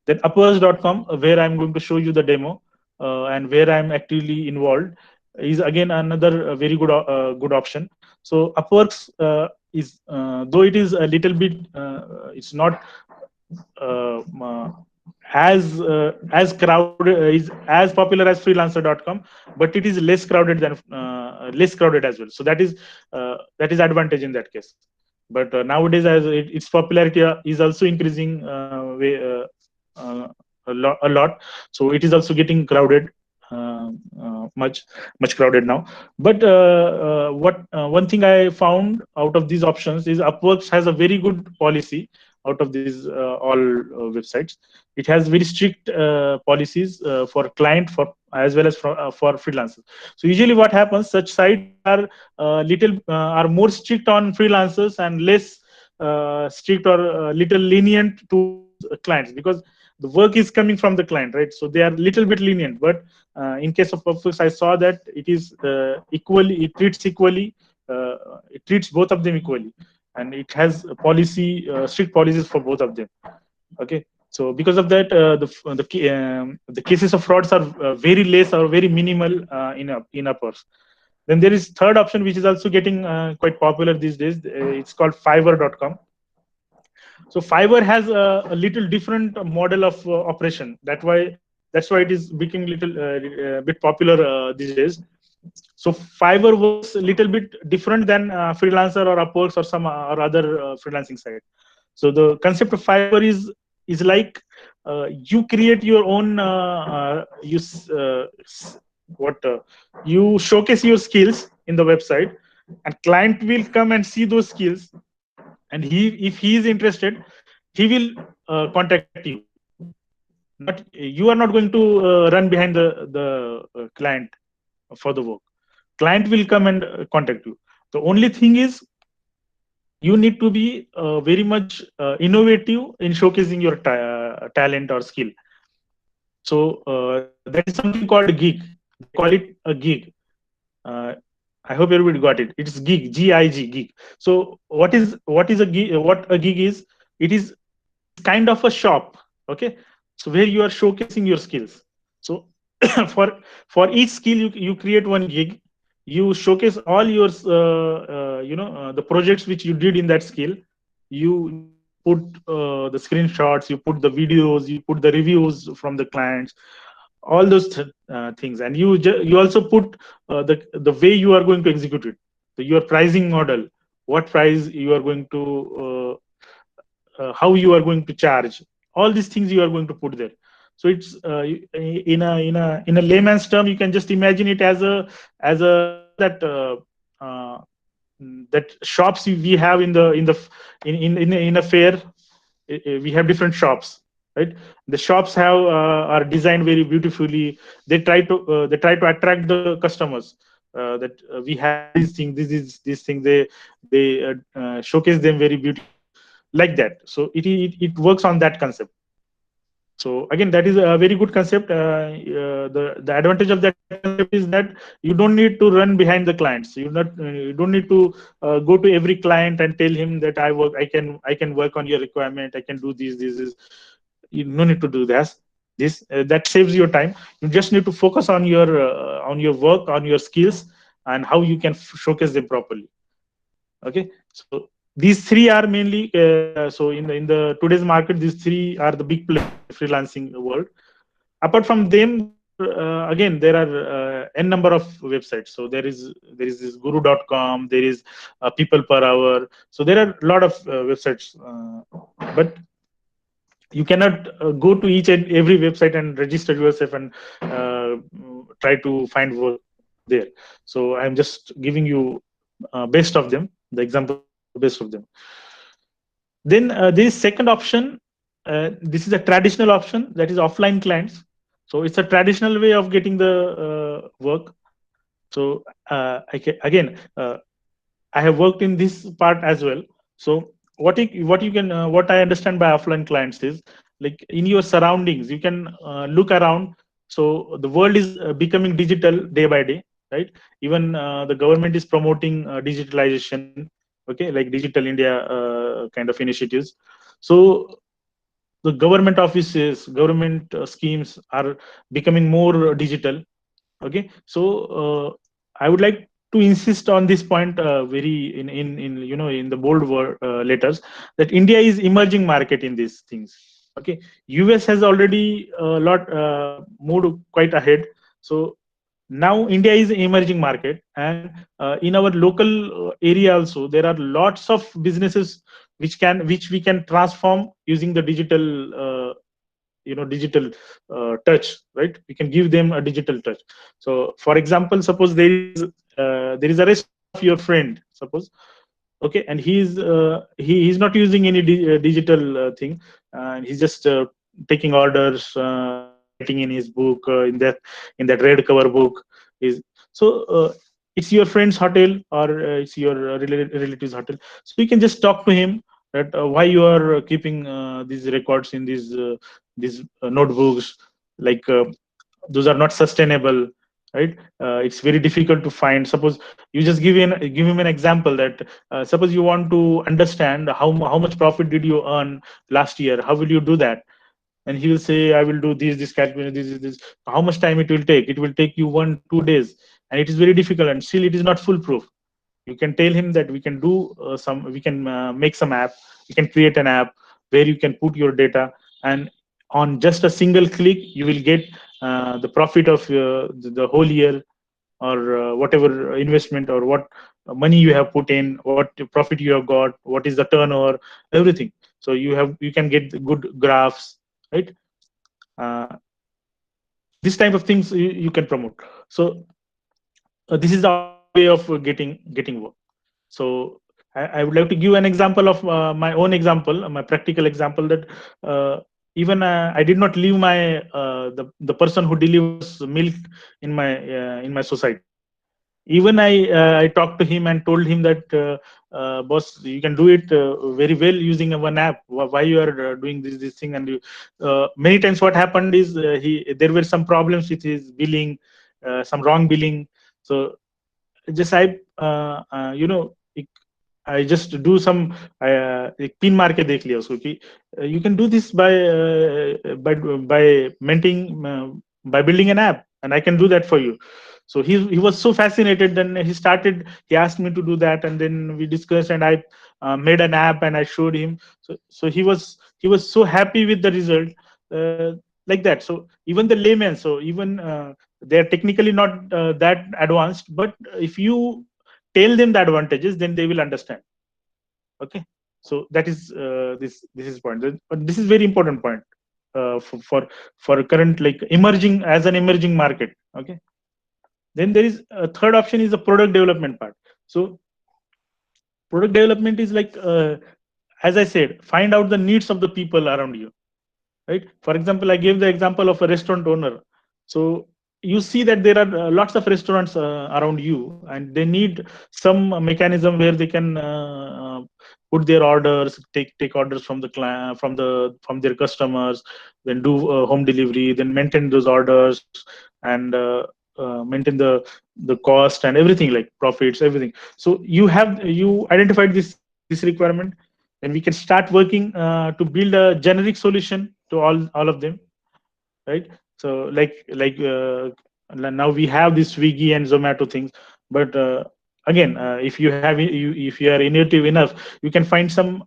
Then upwork.com, where I'm going to show you the demo, and where I'm actively involved, is again another very good option. So Upworks is, though it is a little bit, it's not uh, as crowded, is as popular as freelancer.com, but it is less crowded as well. So that is advantage in that case. But nowadays, as its popularity is also increasing a lot, so it is also getting crowded, uh, much crowded now. But what one thing I found out of these options is Upworks has a very good policy. Out of these all websites, it has very strict policies for client, for as well as for freelancers. So usually what happens, such sites are are more strict on freelancers and less strict or little lenient towards clients, because the work is coming from the client, right? So they are little bit lenient. But in case of Upworks, I saw that it is equally, uh, it treats both of them equally, and it has a policy, strict policies for both of them. Okay, so because of that, the cases of frauds are very less or very minimal in Upworks. Then there is third option, which is also getting quite popular these days. It's called Fiverr.com. So Fiverr has a little different model of operation. That's why it is becoming little bit popular these days. So Fiverr works a little bit different than freelancer or Upworks or some or other freelancing site. So the concept of Fiverr is like, you create your own what you showcase your skills in the website, and client will come and see those skills, and if he is interested, he will contact you. Not, you are not going to run behind the client for the work. Client will come and contact you. The only thing is, you need to be very much innovative in showcasing your talent or skill. So that is something called gig. They call it a gig. uh, I hope everybody got it. It's gig, gig. So what is a gig? What a gig is? It is kind of a shop. Okay, so where you are showcasing your skills. So for each skill, you create one gig. You showcase all your the projects which you did in that skill. You put the screenshots, you put the videos, you put the reviews from the clients, all those things, and you also put the way you are going to execute it. So your pricing model, what price you are going to how you are going to charge, all these things you are going to put there. So it's in a layman's term, you can just imagine it as a that uh, that shops we have in a fair. We have different shops, right? The shops are designed very beautifully. They try to attract the customers, that we have these things, this thing. They showcase them very beautifully, like that. So it works on that concept. So again, that is a very good concept. The advantage of that concept is that you don't need to run behind the clients. You don't need to go to every client and tell him that I can work on your requirement, I can do this. You no need to do this. That saves your time. You just need to focus on your work, on your skills, and how you can showcase them properly. Okay, so these three are mainly, so in the today's market, these three are the big players in the freelancing world. Apart from them, again, there are n number of websites. So there is this guru.com, there is people per hour. So there are a lot of websites, but you cannot go to each and every website and register yourself and try to find work there. So I'm just giving you best of them, the examples of best of them. Then there is second option. This is a traditional option, that is offline clients. So it's a traditional way of getting the work. So again, I have worked in this part as well. So what I understand by offline clients is, like, in your surroundings, you can look around. So the world is becoming digital day by day, right? Even the government is promoting digitalization, okay, like Digital India kind of initiatives. So the government offices, government schemes are becoming more digital. Okay, so I would like to insist on this point, very in in the bold letters, that India is emerging market in these things. Okay, US has already a lot moved quite ahead. So now India is an emerging market, and in our local area also, there are lots of businesses which we can transform using the digital, digital touch, right? We can give them a digital touch. So for example, suppose there is a restaurant of your friend, suppose. Okay, and he's not using any digital thing, and he's just taking orders, writing in his book, in that red cover book. Is so it's your friend's hotel, or it's your relative's hotel. So you can just talk to him that why you are keeping these records in these notebooks, like those are not sustainable, right? It's very difficult to find. Suppose you just give him an example that suppose you want to understand how much profit did you earn last year, how will you do that? And he will say, I will do this calculation, this. How much time it will take? It will take you 1-2 days, and it is very difficult, and still it is not foolproof. You can tell him that we can make some app, we can create an app where you can put your data, and on just a single click you will get the profit of the whole year, or whatever investment or what money you have put in, what profit you have got, what is the turnover, everything. So you can get good graphs, right? uh, this type of things you can promote. So this is the offline way of getting work. So I would like to give an example of my own example, my practical example, that even I did not leave my the person who delivers milk in my society. Even I talked to him and told him that, boss, you can do it very well using one app. Why you are doing this thing? And many times what happened is, there were some problems with his billing, some wrong billing. So just I just do some एक pin मार के देख लिया उसको कि you can do this by minting, by building an app, and I can do that for you. So he was so fascinated. Then he asked me to do that, and then we discussed, and I made an app and I showed him. So he was so happy with the result, like that. So even the layman, so even they are technically not that advanced, but if you tell them the advantages, then they will understand. Okay, so that is this is point. But this is very important point for current, like, emerging, as an emerging market. Okay, then there is a third option, is the product development part. So product development is like, as I said, find out the needs of the people around you, right? For example, I gave the example of a restaurant owner. So you see that there are lots of restaurants around you, and they need some mechanism where they can put their orders, take orders from the client, from their customers, then do home delivery, then maintain those orders, and maintain the cost and everything, like profits, everything. So you identified this requirement, then we can start working to build a generic solution to all of them, right? So now we have this Swiggy and Zomato things, but again, if you are innovative enough, you can find some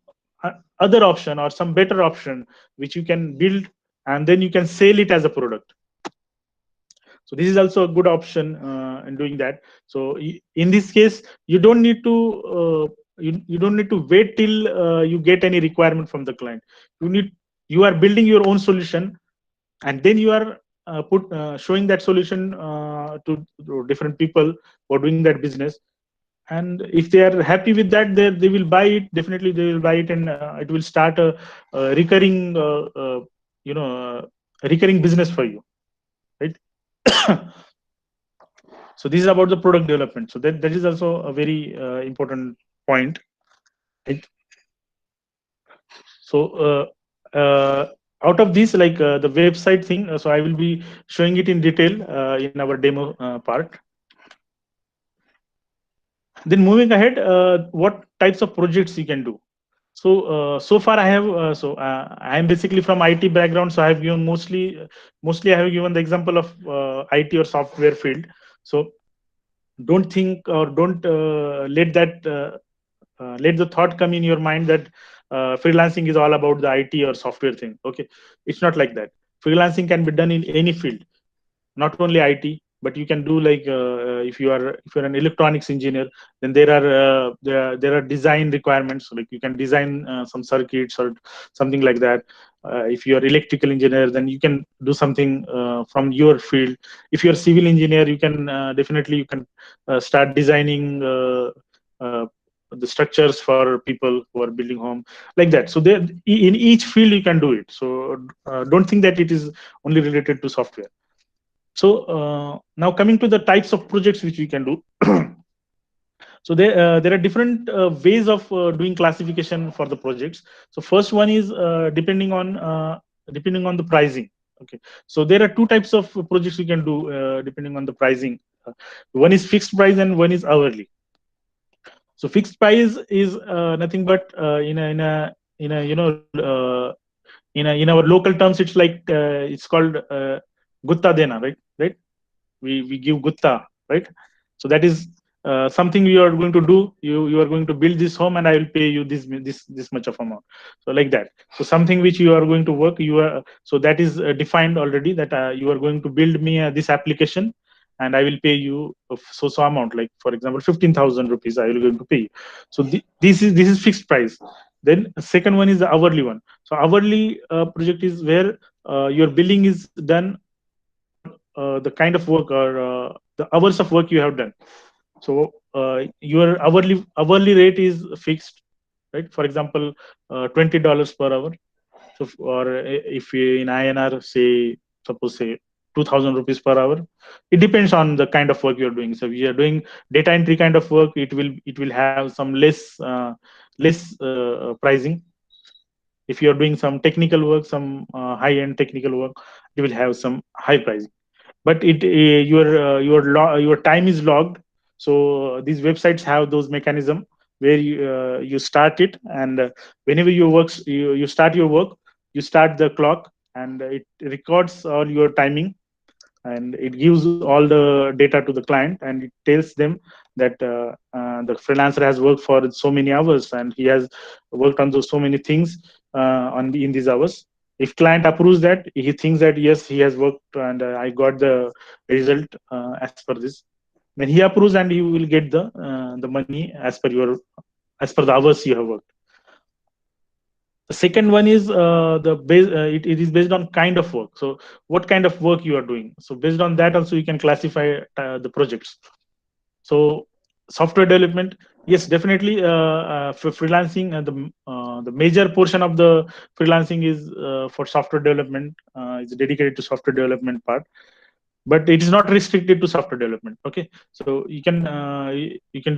other option or some better option which you can build, and then you can sell it as a product. So this is also a good option in doing that. So in this case, you don't need to you don't need to wait till you get any requirement from the client. You are building your own solution, and then you are showing that solution to different people who are doing that business. And if they are happy with that, they will buy it. Definitely they will buy it, and it will start a recurring you know recurring business for you, right? So this is about the product development. So that is also a very important point, right? So out of this, like the website thing, so I will be showing it in detail in our demo part. Then moving ahead, what types of projects you can do. So so far I have I am basically from IT background, so I have given mostly I have given the example of IT or software field. So don't think, or don't let the thought come in your mind that freelancing is all about the IT or software thing. Okay, it's not like that. Freelancing can be done in any field, not only IT, but you can do like if you're an electronics engineer, then there are design requirements. Like you can design some circuits or something like that. If you are electrical engineer, then you can do something from your field. If you're civil engineer, you can definitely you can start designing the structures for people who are building home, like that. So there, in each field you can do it. So don't think that it is only related to software. So now coming to the types of projects which we can do. So there are different ways of doing classification for the projects. So first one is depending on the pricing. Okay, so there are two types of projects we can do depending on the pricing. One is fixed price and one is hourly. So fixed price is nothing but in a in our local terms, it's like it's called gutta dena, right? We give gutta, right? So that is something you are going to do. You are going to build this home, and I will pay you this much of amount. So like that. So something which you are going to work, you are, so that is defined already, that you are going to build me this application, and I will pay you so amount, like for example 15,000 rupees I will going to pay you. So this is fixed price. Then second one is the hourly one. So hourly project is where your billing is done on the kind of work, or the hours of work you have done. So your hourly rate is fixed, right? For example, $20 per hour. So or if in INR, say, suppose say 2,000 rupees per hour. It depends on the kind of work you're doing. So if you're doing data entry kind of work, it will have some less pricing. If you're doing some technical work, some high end technical work, you will have some high pricing. But your time is logged. So these websites have those mechanism where you start it, and whenever you start your work, you start the clock, and it records all your timing, and it gives all the data to the client, and it tells them that the freelancer has worked for so many hours, and he has worked on those so many things in these hours. If client approves that, he thinks that yes, he has worked, and I got the result as per this, then he approves, and you will get the money as per the hours you have worked. The second one is it is based on kind of work. So what kind of work you are doing, so based on that also you can classify the projects. So software development, yes, definitely for freelancing, the major portion of the freelancing is for software development. It's dedicated to software development part, but it is not restricted to software development. Okay, so you can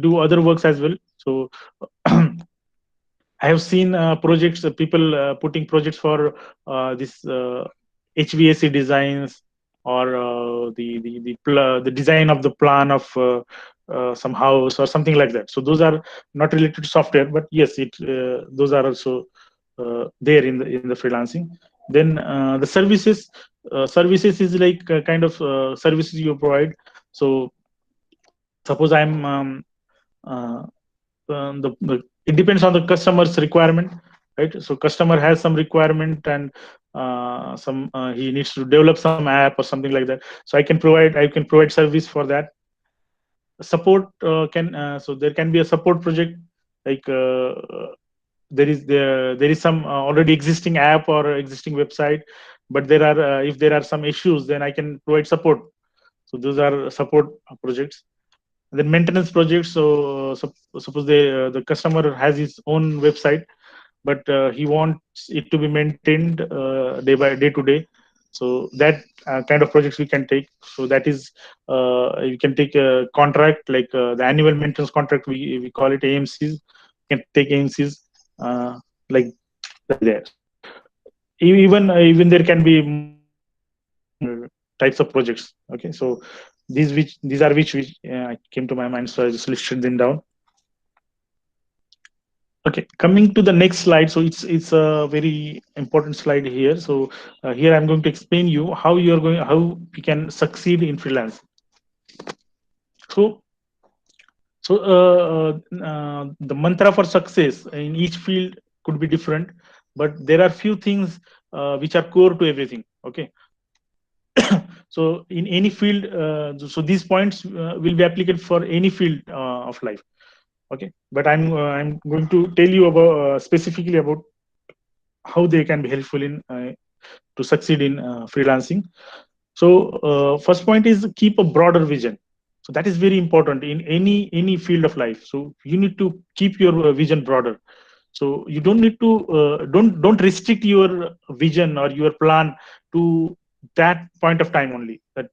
do other works as well. So I have seen projects, people putting projects for this HVAC designs, or the design of the plan of some house or something like that. So those are not related to software, but yes, it those are also there in the freelancing. Then the services is like kind of services you provide. So suppose I'm uh, it depends on the customer's requirement, right? So customer has some requirement, and he needs to develop some app or something like that. So I can provide service for that. Support can so there can be a support project, like there is some already existing app or existing website, but there are if there are some issues, then I can provide support. So those are support projects. And then maintenance projects. So suppose the customer has his own website, but he wants it to be maintained day to day. So that kind of projects we can take. So that is, you can take a contract, like the annual maintenance contract, we call it AMCs. You can take AMCs uh, like that. So even there can be more types of projects. Okay, so these are which came to my mind, so I just listed them down. Okay, coming to the next slide. So it's a very important slide here. So here I'm going to explain you how we can succeed in freelance. So the mantra for success in each field could be different, but there are few things which are core to everything. Okay, so in any field, so these points will be applicable for any field of life. Okay, but I'm going to tell you about specifically about how they can be helpful in to succeed in freelancing. So first point is keep a broader vision. So that is very important in any field of life. So you need to keep your vision broader. So you don't need to don't restrict your vision or your plan to that point of time only. That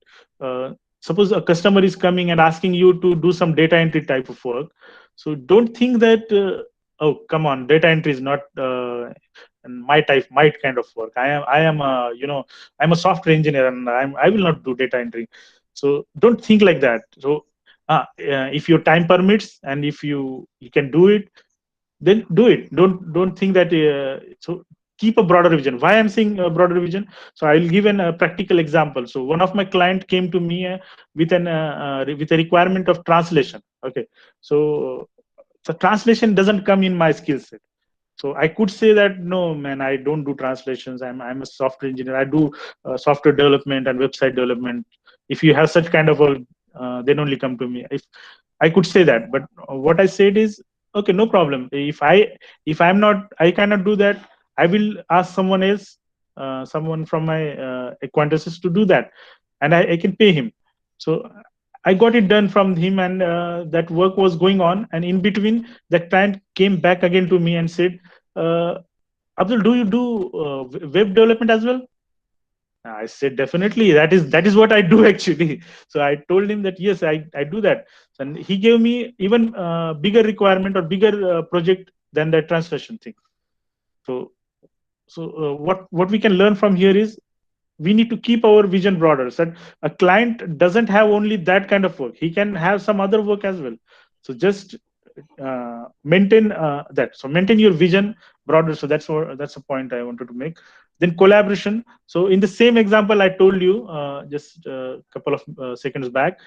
suppose a customer is coming and asking you to do some data entry type of work. So don't think that oh, come on, data entry is not my kind of work. I am a, I'm a software engineer, and I will not do data entry. So don't think like that. So if your time permits and if you can do it, then do it. Don't think that so keep a broader vision. Why I'm saying a broader vision? So I'll give a practical example. So one of my client came to me with a requirement of translation. Okay, so the translation doesn't come in my skill set. So I could say that no, man, I don't do translations. I'm a software engineer. I do software development and website development. If you have such kind of a, then only come to me. If I could say that, but what I said is, okay, no problem. If I'm not, I cannot do that. I will ask someone else, someone from my acquaintances to do that, and I can pay him. So I got it done from him, and that work was going on. And in between, the client came back again to me and said, uh, "Abdul, do you do web development as well?" I said, "Definitely. That is what I do actually." So I told him that yes, I do that. And he gave me even bigger requirement or bigger project than the translation thing. So what we can learn from here is we need to keep our vision broader. So a client doesn't have only that kind of work; he can have some other work as well. So just maintain that. So maintain your vision broader. So that's a point I wanted to make. Then collaboration. So in the same example I told you just a couple of seconds back,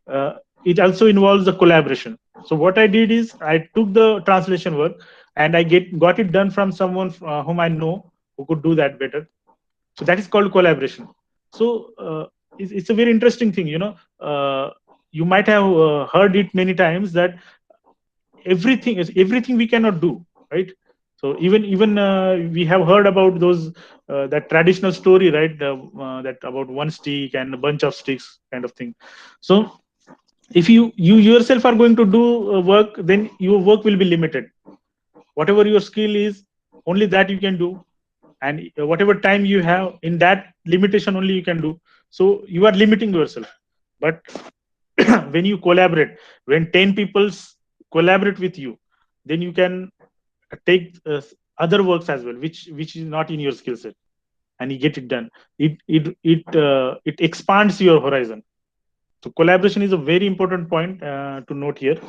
uh, it also involves the collaboration. So what I did is I took the translation work and I got it done from someone whom I know who could do that better. So that is called collaboration. So it's a very interesting thing. You might have heard it many times that everything we cannot do, right? So even we have heard about those that traditional story, right? That about one stick and a bunch of sticks kind of thing. So if you yourself are going to do work, then your work will be limited. Whatever your skill is, only that you can do, and whatever time you have, in that limitation only you can do. So you are limiting yourself. But when you collaborate, when 10 people collaborate with you, then you can take other works as well, which is not in your skill set, and you get it done. It expands your horizon. So collaboration is a very important point to note here.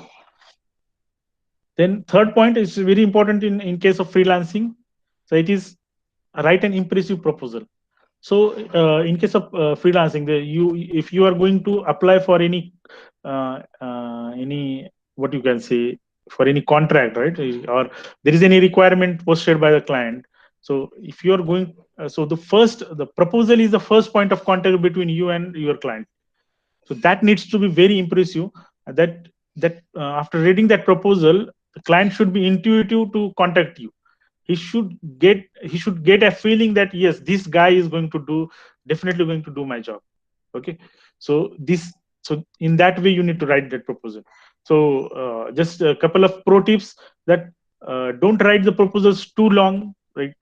Then third point is very important in case of freelancing. So it is write an impressive proposal. So in case of freelancing, if you are going to apply for any what you can say, for any contract, right? Or there is any requirement posted by the client. So if you are going So the proposal is the first point of contact between you and your client. So that needs to be very impressive. After reading that proposal, the client should be intuitive to contact you. He should get a feeling that yes, this guy is going to do, definitely going to do my job. Okay. So in that way you need to write that proposal. So just a couple of pro tips, that don't write the proposals too long. Like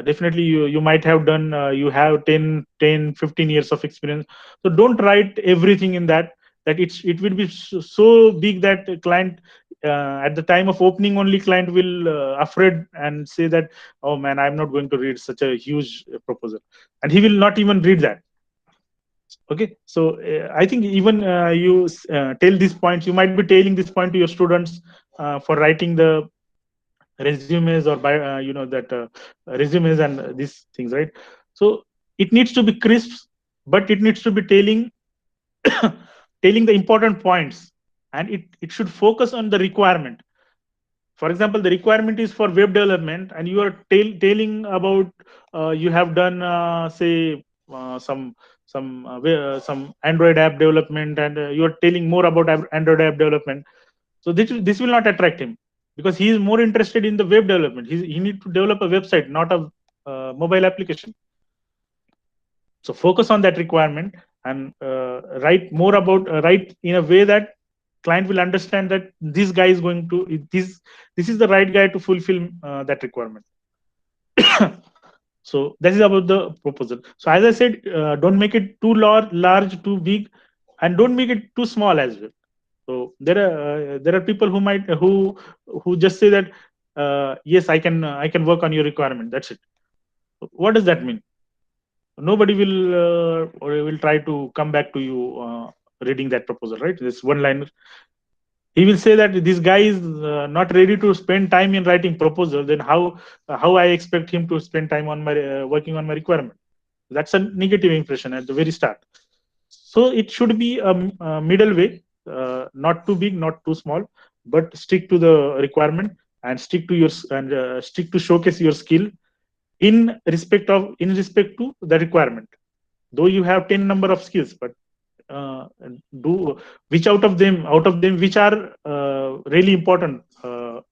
definitely you might have done, you have 10, 15 years of experience, so don't write everything in that. It will be so big that the client, at the time of opening only, client will afraid and say that, oh man, I'm not going to read such a huge proposal, and he will not even read that. Okay. So I think even you tell this point, you might be telling this point to your students for writing the resumes, or by that resumes and these things, right? So it needs to be crisp, but it needs to be telling telling the important points, and it should focus on the requirement. For example, the requirement is for web development, and you are telling about, you have done, say, some Android app development, and you are telling more about Android app development. So this will not attract him, because he is more interested in the web development. He need to develop a website, not a mobile application. So focus on that requirement, and write in a way that client will understand that this guy is going to, this is the right guy to fulfill that requirement. So that is about the proposal. So as I said, don't make it too large, too big, and don't make it too small as well. So there are people who just say that, yes, I can work on your requirement, that's it. What does that mean? Nobody will try to come back to you reading that proposal, right? This one line, he will say that this guy is not ready to spend time in writing proposal. Then how I expect him to spend time on my working on my requirement? That's a negative impression at the very start. So it should be a middle way, not too big, not too small, but stick to the requirement, and stick to showcase your skill in respect to the requirement. Though you have 10 number of skills, but uh, do which out of them which are really important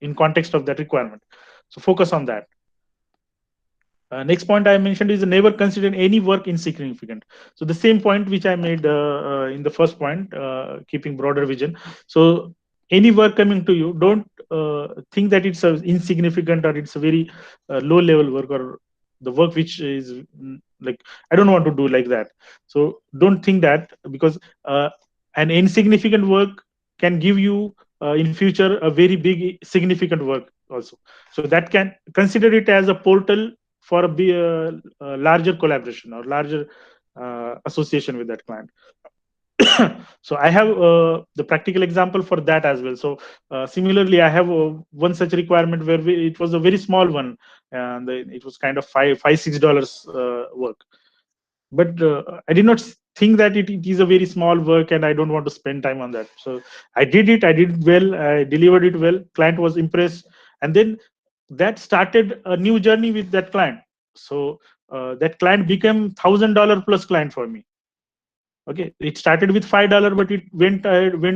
in context of that requirement. So focus on that. Next point I mentioned is never consider any work insignificant. So the same point which I made in the first point, keeping broader vision. So any work coming to you, don't think that it's a insignificant, or it's a very low level work, or the work which is like, I don't want to do like that. So don't think that, because an insignificant work can give you in future a very big significant work also. So that can consider it as a portal for a larger collaboration, or larger association with that client. So I have the practical example for that as well. So similarly, I have one such requirement where it was a very small one, and it was kind of $5-6 work. But I did not think that it is a very small work, and I don't want to spend time on that. So I did it well, I delivered it well, client was impressed, and then that started a new journey with that client. So that client became $1,000 plus client for me. Okay, it started with $5, but it went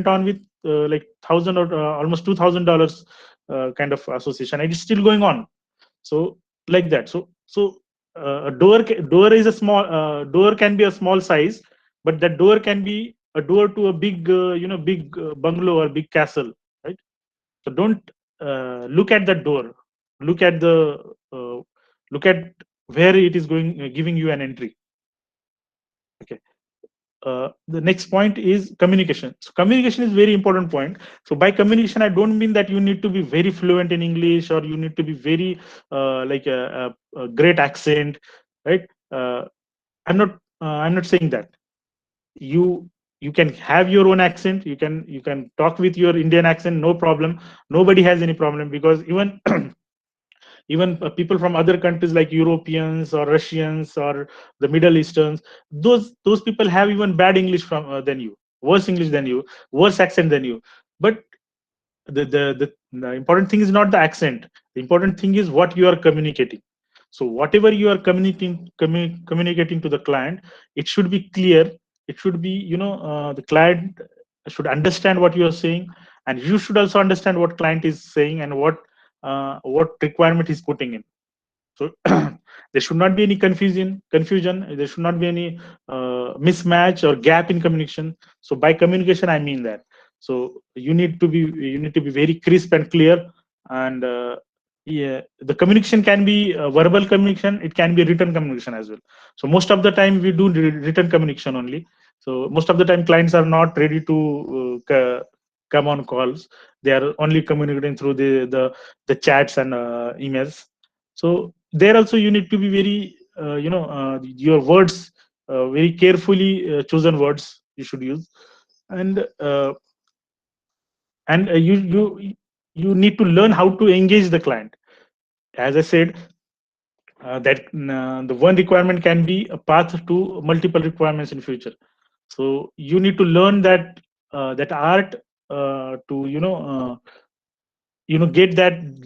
on with like 1,000 or almost $2,000 kind of association, and it's still going on. So like that. So a door is a small door can be a small size, but that door can be a door to a big big bungalow or big castle, right? So don't look at that door. Look at the uh, look at where it is going, giving you an entry. Okay. The next point is communication. So communication is very important point. So by communication, I don't mean that you need to be very fluent in English, or you need to be very like a great accent, right? I'm not saying that. You can have your own accent. You can talk with your Indian accent, no problem. Nobody has any problem, because even people from other countries like Europeans or Russians or the Middle Easterns, those people have even bad English than you, worse English than you, worse accent than you. But the important thing is not the accent. The important thing is what you are communicating. So whatever you are communicating to the client, it should be clear. It should be, the client should understand what you are saying, and you should also understand what client is saying and what requirement he's putting in. So there should not be any confusion. There should not be any mismatch or gap in communication. So by communication, I mean that. So you need to be very crisp and clear. And yeah, the communication can be verbal communication. It can be written communication as well. So most of the time we do written communication only. So most of the time clients are not ready to come on calls. They are only communicating through the chats and emails. So there also you need to be very your words, very carefully chosen words you should use. And you need to learn how to engage the client. As I said, that the one requirement can be a path to multiple requirements in future. So you need to learn that art to get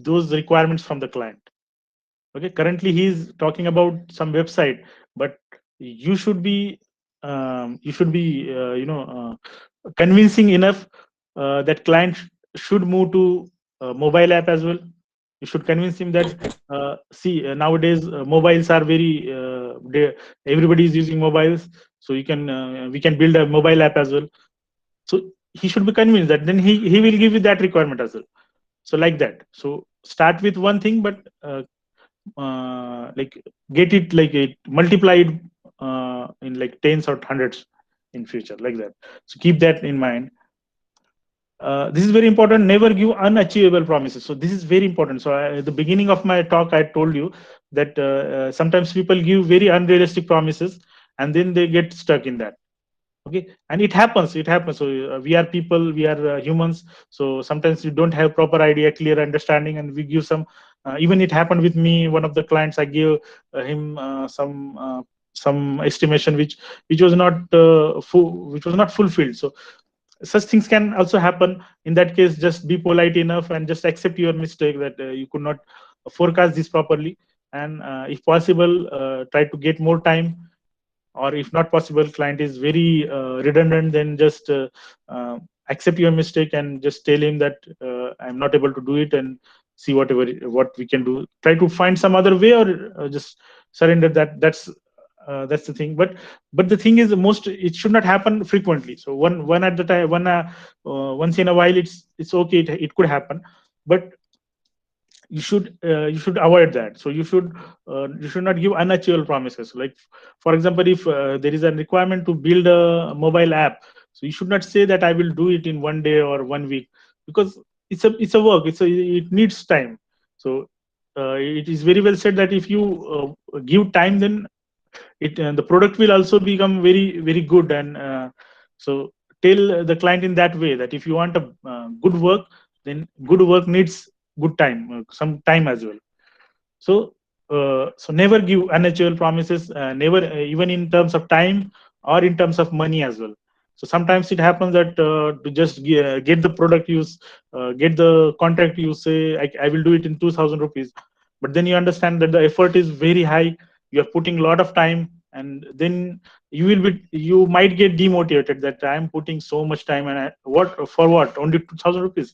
those requirements from the client. Okay, currently he's talking about some website, but you should be convincing enough that client should move to mobile app as well. You should convince him that see, nowadays mobiles are everybody is using mobiles, so we can build a mobile app as well. So he should be convinced that then he will give you that requirement as well. So like that. So start with one thing, but like get it, like it multiplied in like tens or hundreds in future, like that. So keep that in mind. This is very important. Never give unachievable promises. So this is very important. So at the beginning of my talk, I told you that sometimes people give very unrealistic promises, and then they get stuck in that. Okay, and it happens. So we are people, we are humans. So sometimes we don't have proper idea, clear understanding, and we give some even it happened with me. One of the clients, I gave him some estimation which was not which was not fulfilled. So such things can also happen. In that case, just be polite enough and just accept your mistake, that you could not forecast this properly. And if possible, try to get more time. Or if not possible, client is very redundant, then just accept your mistake and just tell him that I'm not able to do it, and see what we can do. Try to find some other way, or just surrender that. That's the thing. But the thing is, most it should not happen frequently. So one at the time, once in a while, it's okay, it could happen. But you should avoid that. So you should not give unachievable promises. Like, for example, if there is a requirement to build a mobile app, so you should not say that I will do it in 1 day or 1 week, because it's a work. It needs time. So it is very well said that if you give time, then the product will also become very very good. And so tell the client in that way, that if you want a good work, then good work needs good time, some time as well. So never give unachievable promises, never, even in terms of time or in terms of money as well. So sometimes it happens that to just get the product, get the contract, you say I will do it in 2000 rupees, but then you understand that the effort is very high, you are putting a lot of time, and then you might get demotivated, that I am putting so much time, and what for, what, only 2000 rupees.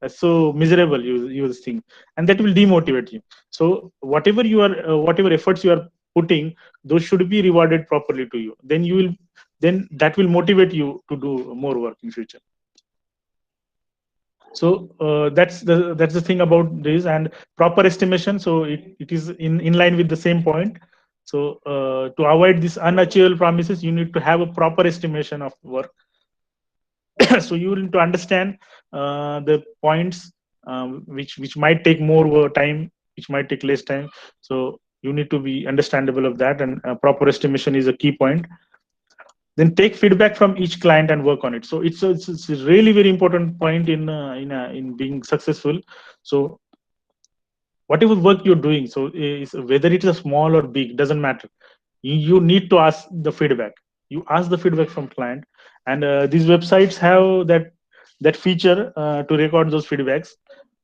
That's so miserable, you will think, and that will demotivate you. So whatever efforts you are putting, those should be rewarded properly to you. Then that will motivate you to do more work in future. So that's the thing about this. And proper estimation, so it is in line with the same point. So to avoid these unachievable promises, you need to have a proper estimation of work. So you need to understand the points, which might take more time, which might take less time. So you need to be understandable of that, and proper estimation is a key point. Then take feedback from each client and work on it. So it's a really very important point in being successful. So whatever work you're doing, so whether it is a small or big, doesn't matter. You need to ask the feedback. You ask the feedback from client, and these websites have that feature to record those feedbacks.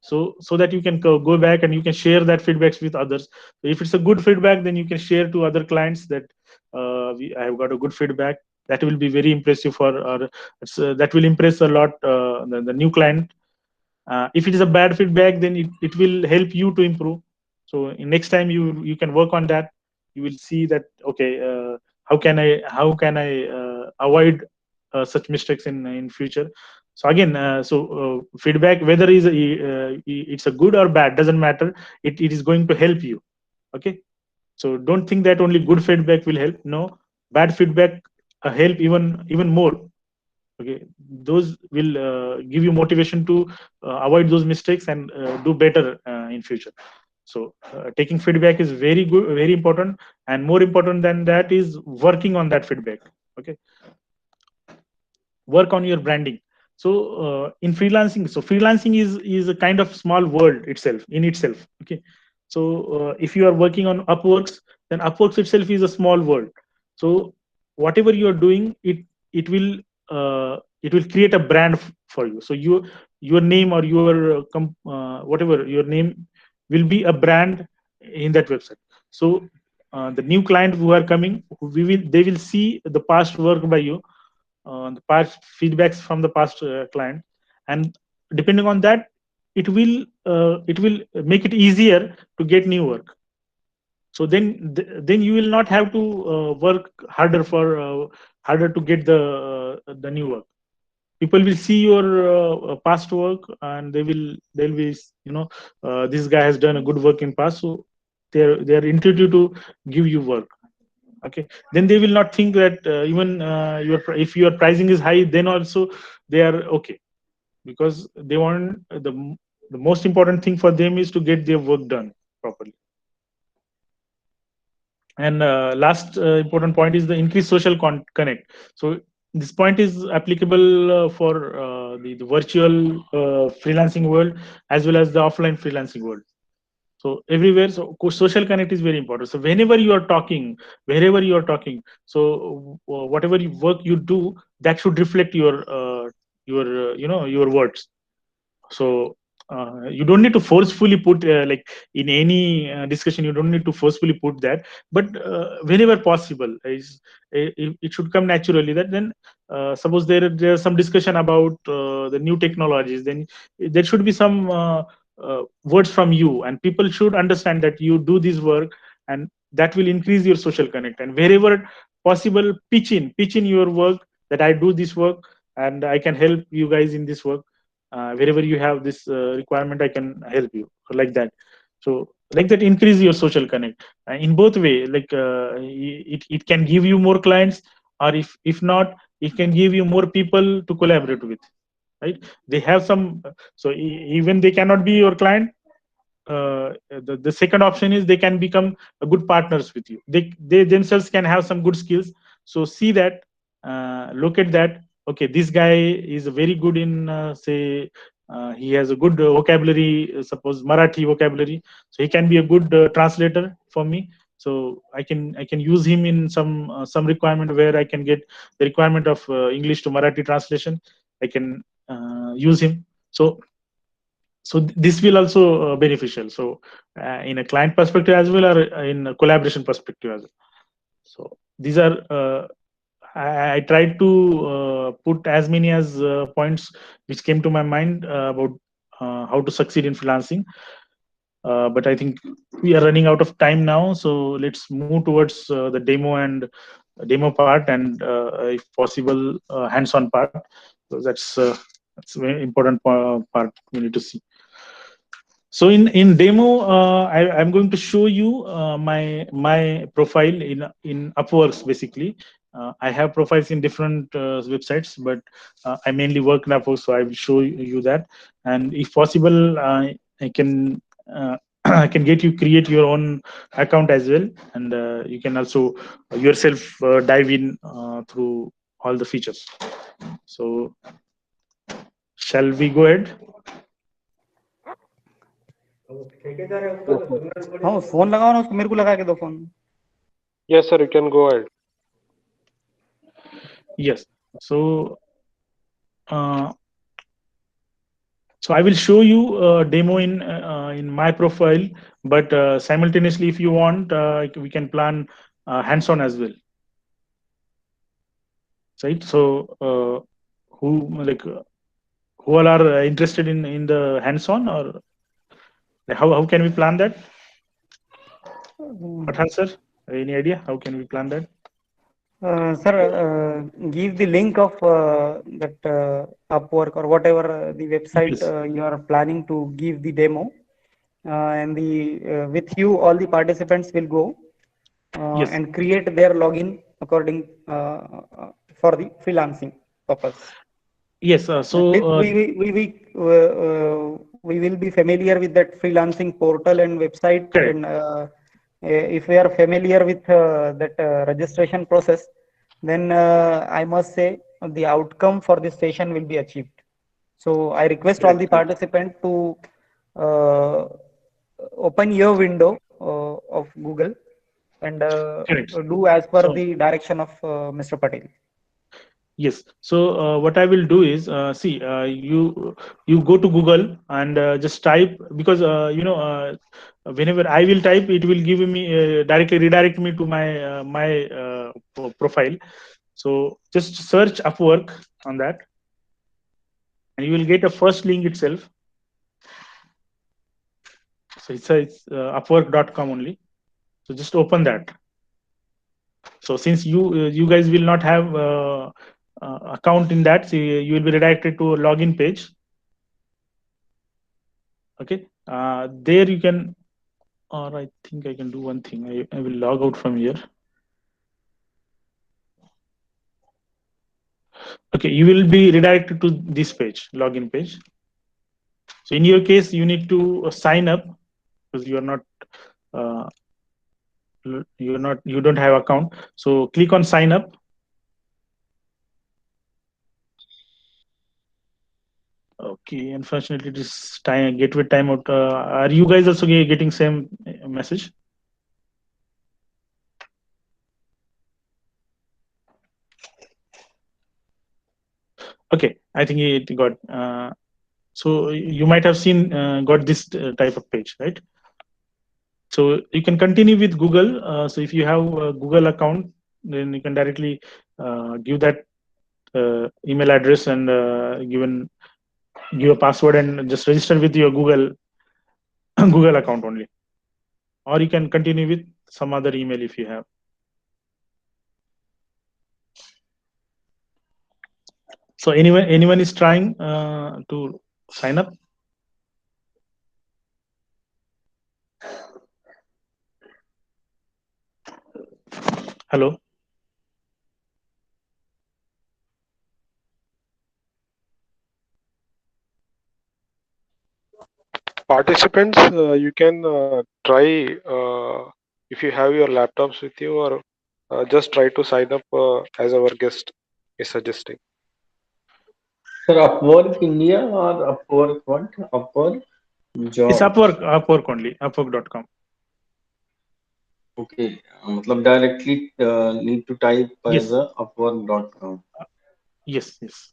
so that you can go back and you can share that feedbacks with others. So if it's a good feedback, then you can share to other clients that I have got a good feedback. That will be very impressive for, or that will impress a lot the new client. If it is a bad feedback, then it will help you to improve. So next time you can work on that. You will see that, okay, how can I avoid such mistakes in future. So again, feedback, whether it's a good or bad, doesn't matter. It is going to help you. Okay, so don't think that only good feedback will help. No, bad feedback help even more. Okay, those will give you motivation to avoid those mistakes and do better in future. So taking feedback is very good, very important, and more important than that is working on that feedback. Okay, work on your branding. So in freelancing, so freelancing is a kind of small world itself in itself. Okay, so if you are working on Upworks, then Upworks itself is a small world. So whatever you are doing, it will create a brand for you. So your name or your whatever your name will be a brand in that website. So the new client who are coming, they will see the past work by you, the past feedbacks from the past client, and depending on that, it will make it easier to get new work. So then you will not have to work harder to get the new work. People will see your past work, and they'll be, this guy has done a good work in past, so they're intuitive to give you work. Okay, then they will not think that even if your pricing is high, then also they are okay, because they want the most important thing for them is to get their work done properly. And last important point is the increased social connect. So this point is applicable for the virtual freelancing world, as well as the offline freelancing world. So everywhere, so social connect is very important. So whenever you are talking, wherever you are talking, so whatever work you do, that should reflect your words. So you don't need to forcefully put, like in any discussion, you don't need to forcefully put that, but whenever possible, it should come naturally. That then suppose there's some discussion about the new technologies, then there should be some words from you, and people should understand that you do this work, and that will increase your social connect. And wherever possible, pitch in your work, that I do this work and I can help you guys in this work. Wherever you have this requirement, I can help you, like that. So like that, increase your social connect in both way. Like it can give you more clients, or if not, it can give you more people to collaborate with, right? They have some, so even they cannot be your client, the second option is they can become a good partners with you. They themselves can have some good skills. So see that, look at that. Okay, this guy is very good in say he has a good vocabulary, suppose Marathi vocabulary, so he can be a good translator for me. So I can use him in some requirement where I can get the requirement of English to Marathi translation. I can use him. So this will also beneficial, so in a client perspective as well, or in a collaboration perspective as well. So these are I tried to put as many as points which came to my mind about how to succeed in freelancing. But I think we are running out of time now, so let's move towards the demo part, and if possible hands-on part. So that's a very important part we need to see. So in demo, I'm going to show you my profile in Upworks. Basically, I have profiles in different websites, but I mainly work in Upworks, so I will show you that. And if possible, I can I can get you create your own account as well, and you can also yourself dive in through all the features. So shall we go ahead? Yes, sir. हाँ phone लगाओ ना उसको, मेरे को लगा के दो phone. Yes, sir, you can go ahead. Yes. So So I will show you a demo in my profile, but simultaneously, if you want, we can plan hands-on as well, right? So who like who all are interested in the hands-on, or how can we plan that? Mm. What answer? Any idea? How can we plan that? Sir, give the link of that Upwork or whatever the website Yes, you are planning to give the demo, and the with you all the participants will go yes, and create their login according for the freelancing purpose. yes. At least So we will be familiar with that freelancing portal and website, correct, and if we are familiar with that registration process, then I must say the outcome for this session will be achieved. So I request all correct, the correct, participants to uh, open your window of Google and correct. do as per So the direction of Mr. Patel. yes. So what I will do is, see, you go to Google and just type, because whenever I will type, it will give me directly redirect me to my profile. So just search Upwork on that, and you will get a first link itself. So it's Upwork.com only. So just open that. So since you guys will not have account in that, so you will be redirected to a login page. Okay, there you can, or I think I can do one thing. I will log out from here. Okay, you will be redirected to this page, login page. So in your case, you need to sign up, because uh, you don't have account. So click on sign up. Okay, unfortunately, this time gateway timeout. Are you guys also getting same message? Okay, I think it got. So you might have seen got this type of page, right? So you can continue with Google. So if you have a Google account, then you can directly give that email address and give a password and just register with your Google Google account only. Or you can continue with some other email if you have. So anyone is trying to sign up? Hello. Participants, you can try if you have your laptops with you, or just try to sign up as our guest is suggesting. Sir, Upwork India or Upwork what? Upwork It's jobs. Upwork only, Upwork.com. Okay, मतलब directly need to type as Yes, a upwork.com. yes, yes.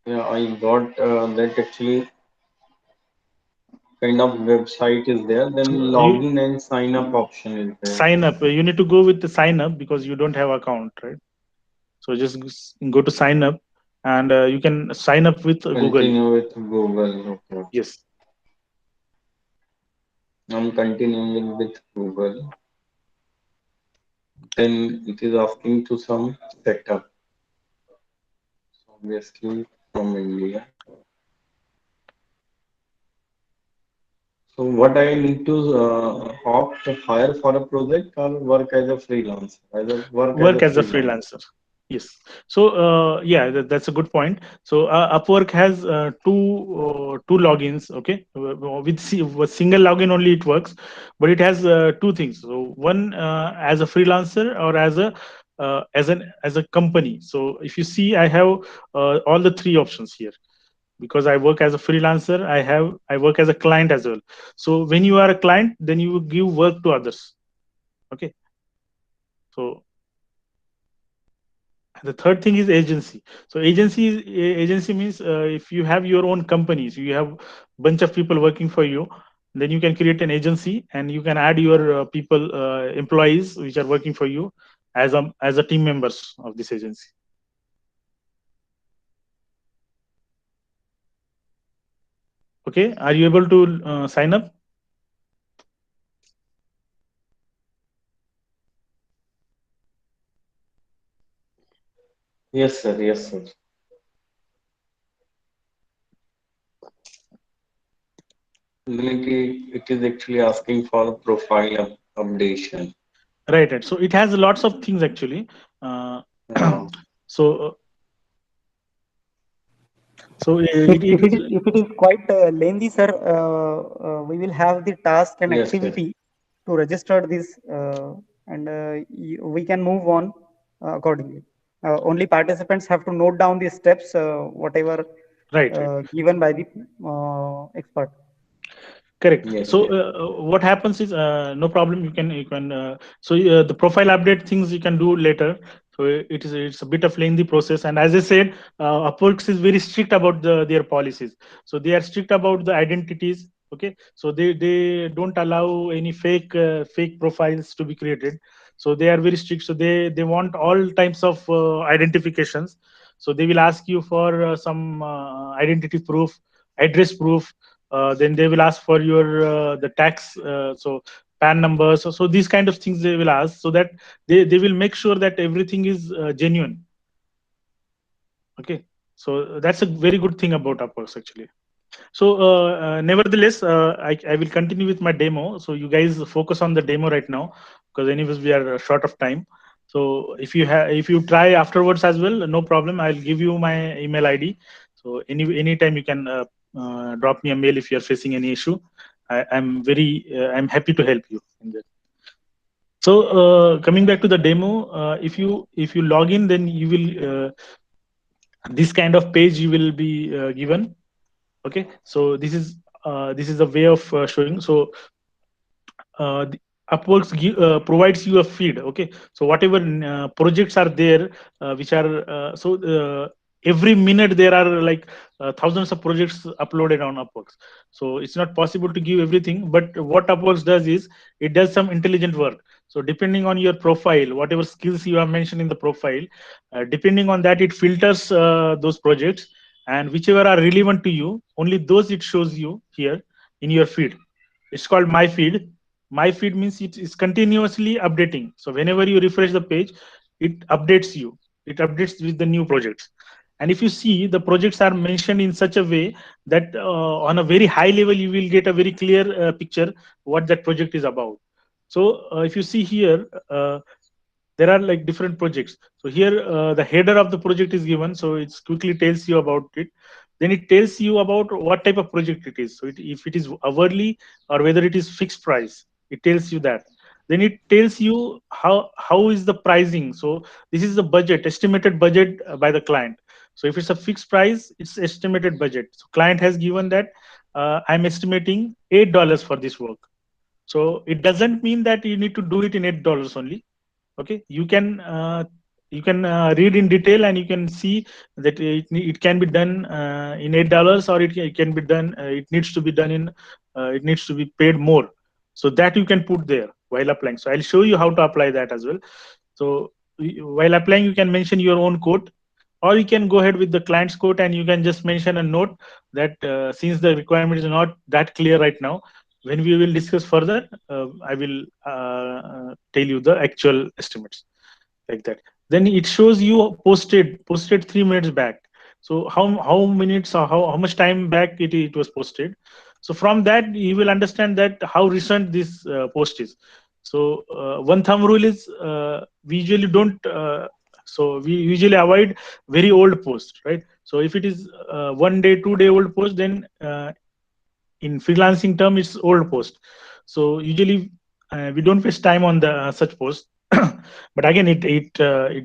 Yeah, I got that actually kind of website is there. Then You login and sign up option is there. sign up. You need to go with the sign up because you don't have account, right? So just go to sign up, and you can sign up with Google. Continue with Google. Okay. Yes. I'm continuing with Google. Then it is asking to some setup. So obviously from India. So what I need to opt to hire for a project or work as a freelancer? Work as a Work as a freelancer. freelancer. Yes. So yeah, that's a good point. So Upwork has two logins. Okay, with single login only it works, but it has two things. So one as a freelancer, or as a company. So if you see, I have all the three options here, because I work as a freelancer. I work as a client as well. So when you are a client, then you give work to others. Okay. So The third thing is agency. So agency means if you have your own companies, you have bunch of people working for you, then you can create an agency and you can add your people employees which are working for you as a team members of this agency. Okay, are you able to sign up? Yes, sir. Yes, sir. Then it is actually asking for profile updation. Right. So it has lots of things actually. uh, Uh, so it is If it is quite lengthy, sir, we will have the task and yes, sir. activity to register this, and we can move on accordingly. Only participants have to note down the steps, whatever right. given by the expert. Correct. Yes, So yes. what happens is no problem. So the profile update things you can do later. So it's a bit of lengthy process. And as I said, Upworks is very strict about their policies. So they are strict about the identities. Okay. So they don't allow any fake profiles to be created. So they are very strict. So they want all types of identifications. So they will ask you for some identity proof, address proof, then they will ask for your the tax, so pan number, so these kind of things they will ask, so that they will make sure that everything is genuine. Okay, so that's a very good thing about Upworks actually. So nevertheless, I will continue with my demo. So you guys focus on the demo right now, because anyways we are short of time. So if you try afterwards as well, no problem. I'll give you my email ID. So anytime you can drop me a mail if you are facing any issue. I'm happy to help you in that. So coming back to the demo, if you log in, then you will this kind of page you will be given. Okay, so this is a way of showing. So the Upworks provides you a feed. Okay, so whatever projects are there, which are every minute there are like thousands of projects uploaded on Upworks. So it's not possible to give everything, but what Upworks does is it does some intelligent work. So depending on your profile, whatever skills you have mentioned in the profile, depending on that, it filters those projects, and whichever are relevant to you, only those it shows you here in your feed. It's called my feed. My feed means it is continuously updating. So whenever you refresh the page, it updates you. It updates with the new projects. And if you see, the projects are mentioned in such a way that on a very high level you will get a very clear picture what that project is about. So if you see here, there are like different projects. So here the header of the project is given, so it quickly tells you about it. Then it tells you about what type of project it is. So if it is hourly or whether it is fixed price, it tells you that. Then it tells you how is the pricing. So this is the budget, estimated budget by the client. So if it's a fixed price, it's estimated budget. So client has given that I'm estimating $8 for this work. So it doesn't mean that you need to do it in $8 only. Okay, you can read in detail, and you can see that it can be done in $8, or it can be done, it needs to be done in it needs to be paid more. So that you can put there while applying. So I'll show you how to apply that as well. So while applying, you can mention your own code, or you can go ahead with the client's code, and you can just mention a note that since the requirement is not that clear right now, when we will discuss further, I will tell you the actual estimates, like that. Then it shows you posted 3 minutes back. So how minutes, or how much time back it was posted. So from that you will understand that how recent this post is. So one thumb rule is we usually don't we usually avoid very old posts, right? So if it is 1 day 2 day old post, then in freelancing term it's old post. So usually we don't waste time on the such post. But again, it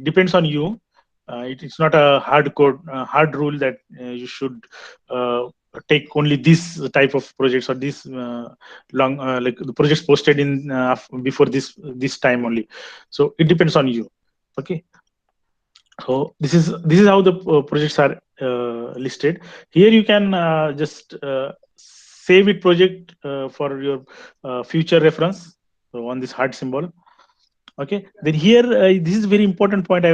depends on you. It's not a hard rule that you should uh, take only this type of projects, or this long like the projects posted in before this time only. So it depends on you. Okay. So this is how the projects are listed. Here you can just save it project for your future reference. So on this heart symbol. Okay, then here this is very important point I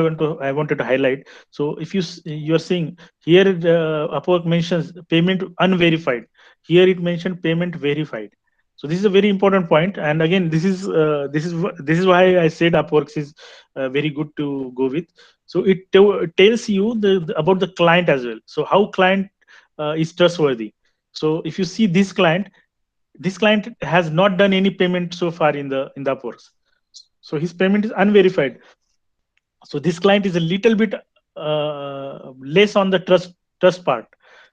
wanted to highlight. So if you are seeing here, Upwork mentions payment unverified. Here it mentioned payment verified. So this is a very important point, and again this is why I said Upworks is very good to go with. So it tells you about the client as well. So how client is trustworthy. So if you see this client has not done any payment so far in the Upworks. So his payment is unverified. So this client is a little bit less on the trust part.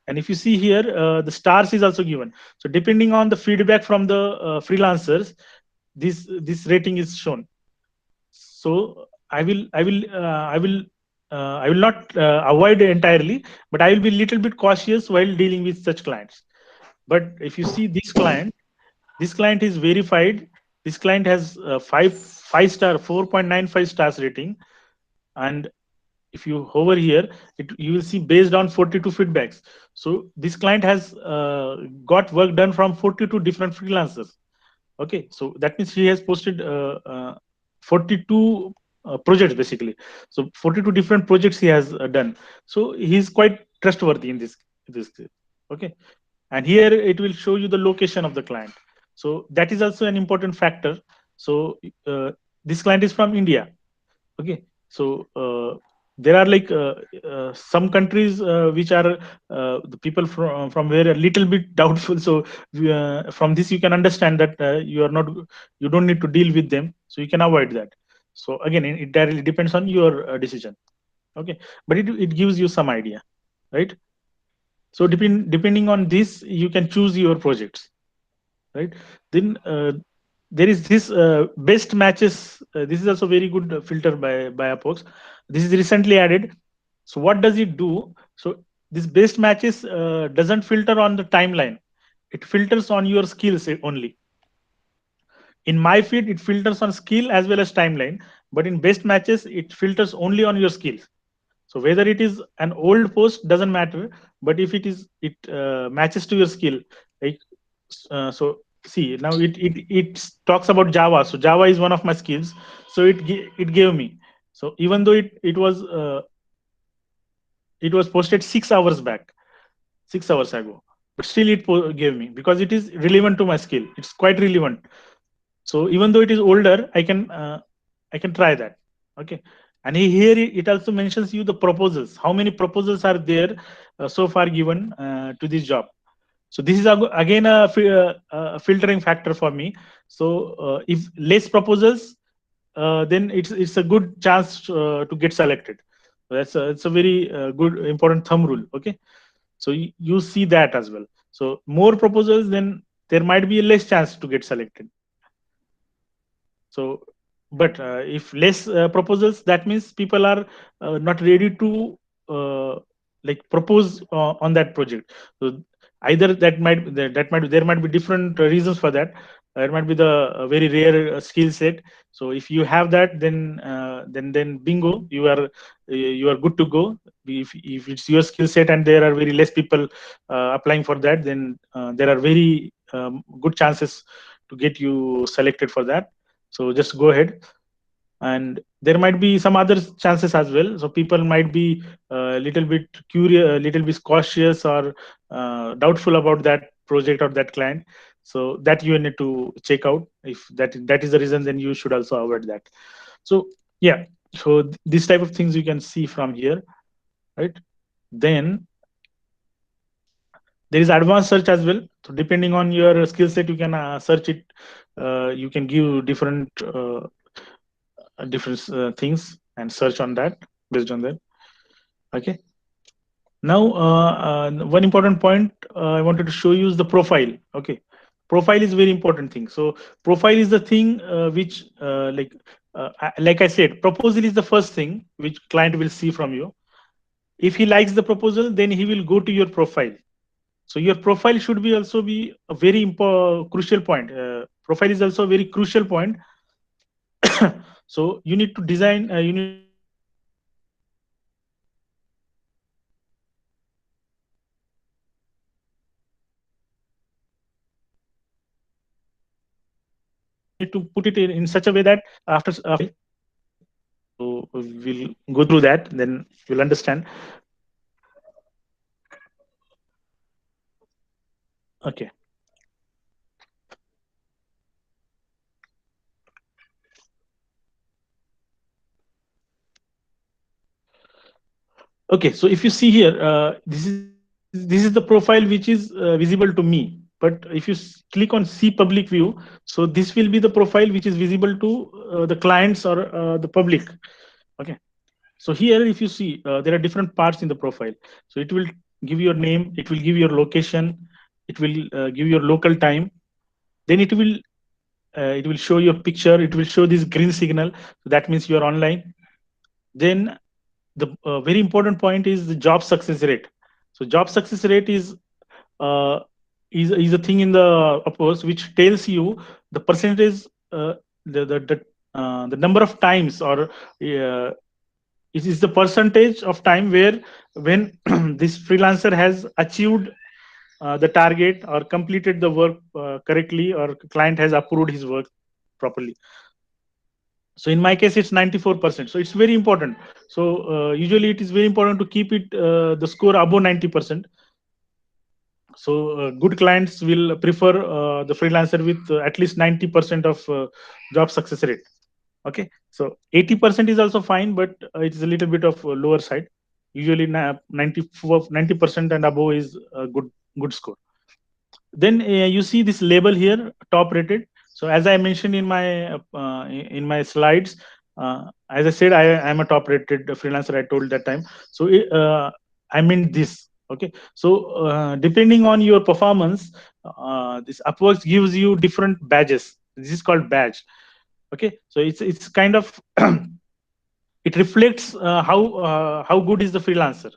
And if you see here, the stars is also given. So depending on the feedback from the freelancers, this rating is shown. So I will not avoid entirely, but I will be little bit cautious while dealing with such clients. But if you see this client is verified. This client has five star 4.95 stars rating. And if you hover here, you will see based on 42 feedbacks. So this client has got work done from 42 different freelancers. Okay, so that means he has posted 42 projects basically. So 42 different projects he has done. So he's quite trustworthy in this case. Okay, and here it will show you the location of the client. So that is also an important factor. So this client is from India. Okay, so there are like some countries which are the people from where a little bit doubtful. So from this you can understand that you don't need to deal with them, so you can avoid that. So again, it directly depends on your decision. Okay, but it gives you some idea, right? So depending on this you can choose your projects, right? Then there is this best matches. This is also very good filter by Apox. This is recently added. So what does it do? So this best matches doesn't filter on the timeline. It filters on your skills only. In my feed, it filters on skill as well as timeline. But in best matches, it filters only on your skills. So whether it is an old post doesn't matter, but if it matches to your skill, like so see now it talks about Java. So Java is one of my skills, so it gave me. So even though it was posted 6 hours back, 6 hours ago, but still it gave me because it is relevant to my skill. It's quite relevant. So even though it is older, I can try that. Okay, and here it also mentions you the proposals. How many proposals are there so far given to this job? So this is again a filtering factor for me. So if less proposals, then it's a good chance to get selected. So it's a very good important thumb rule. Okay, so you see that as well. So more proposals, then there might be a less chance to get selected. So but if less proposals, that means people are not ready to uh, like propose on that project. So either there might be different reasons for that. It might be the very rare skill set. So if you have that, then bingo, you are good to go. If it's your skill set and there are very less people applying for that, then there are very good chances to get you selected for that. So just go ahead. And there might be some other chances as well. So people might be a little bit curious, a little bit cautious, or doubtful about that project or that client. So that you need to check out. If that is the reason, then you should also avoid that. So yeah, so this type of things you can see from here, right? Then there is advanced search as well. So depending on your skill set, you can search it. You can give different things and search on that based on that. Okay, now one important point I wanted to show you is the profile. Okay, profile is very important thing. So profile is the thing which like I said, proposal is the first thing which client will see from you. If he likes the proposal, then he will go to your profile. So your profile should be also be a very crucial point. Profile is also a very crucial point. So you need to design, you need to design your profile to put it in such a way that after so we'll go through that, then you'll understand. Okay. Okay, so if you see here, this is the profile which is visible to me. But if you click on see public view, so this will be the profile which is visible to the clients or the public. Okay, so here if you see, there are different parts in the profile. So it will give your name, it will give your location, it will give your local time. Then it will show your picture. It will show this green signal. So that means you are online. Then the very important point is the job success rate. So job success rate uh, is a thing in the upwards which tells you the percentage, the number of times, or it is the percentage of time where when this freelancer has achieved the target or completed the work correctly, or client has approved his work properly. So in my case it's 94%, so it's very important. So usually it is very important to keep it the score above 90%. So good clients will prefer the freelancer with at least 90% of job success rate. Okay, so 80% is also fine, but it is a little bit of lower side. Usually 90% and above is a good score. Then you see this label here, top rated. So as I mentioned in my slides, as I said, I am a top rated freelancer, I told that time. So I meant this. Okay, so depending on your performance, this Upwork gives you different badges. This is called badge. Okay, so it's kind of it reflects how good is the freelancer.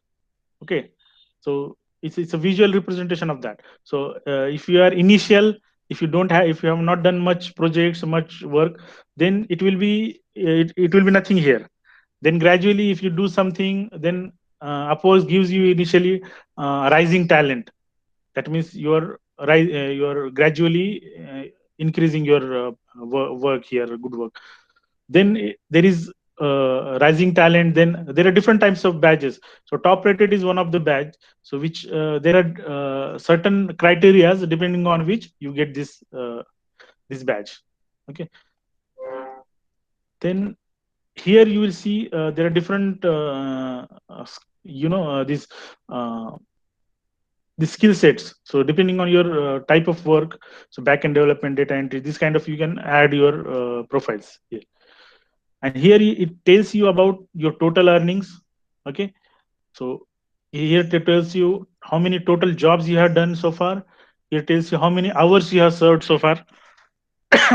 Okay, so it's a visual representation of that. So if you are initial, if you have not done much projects, much work, then it will be nothing here. Then gradually if you do something, then Upwork gives you initially rising talent. That means you are gradually increasing your work here, good work. Then there is rising talent. Then there are different types of badges. So top rated is one of the badge, so which there are certain criterias depending on which you get this badge. Okay, then here you will see there are different these uh, the skill sets. So depending on your type of work, so backend development, data entry, this kind of, you can add your profiles here. And here it tells you about your total earnings. Okay, so here it tells you how many total jobs you have done so far. Here it tells you how many hours you have served so far.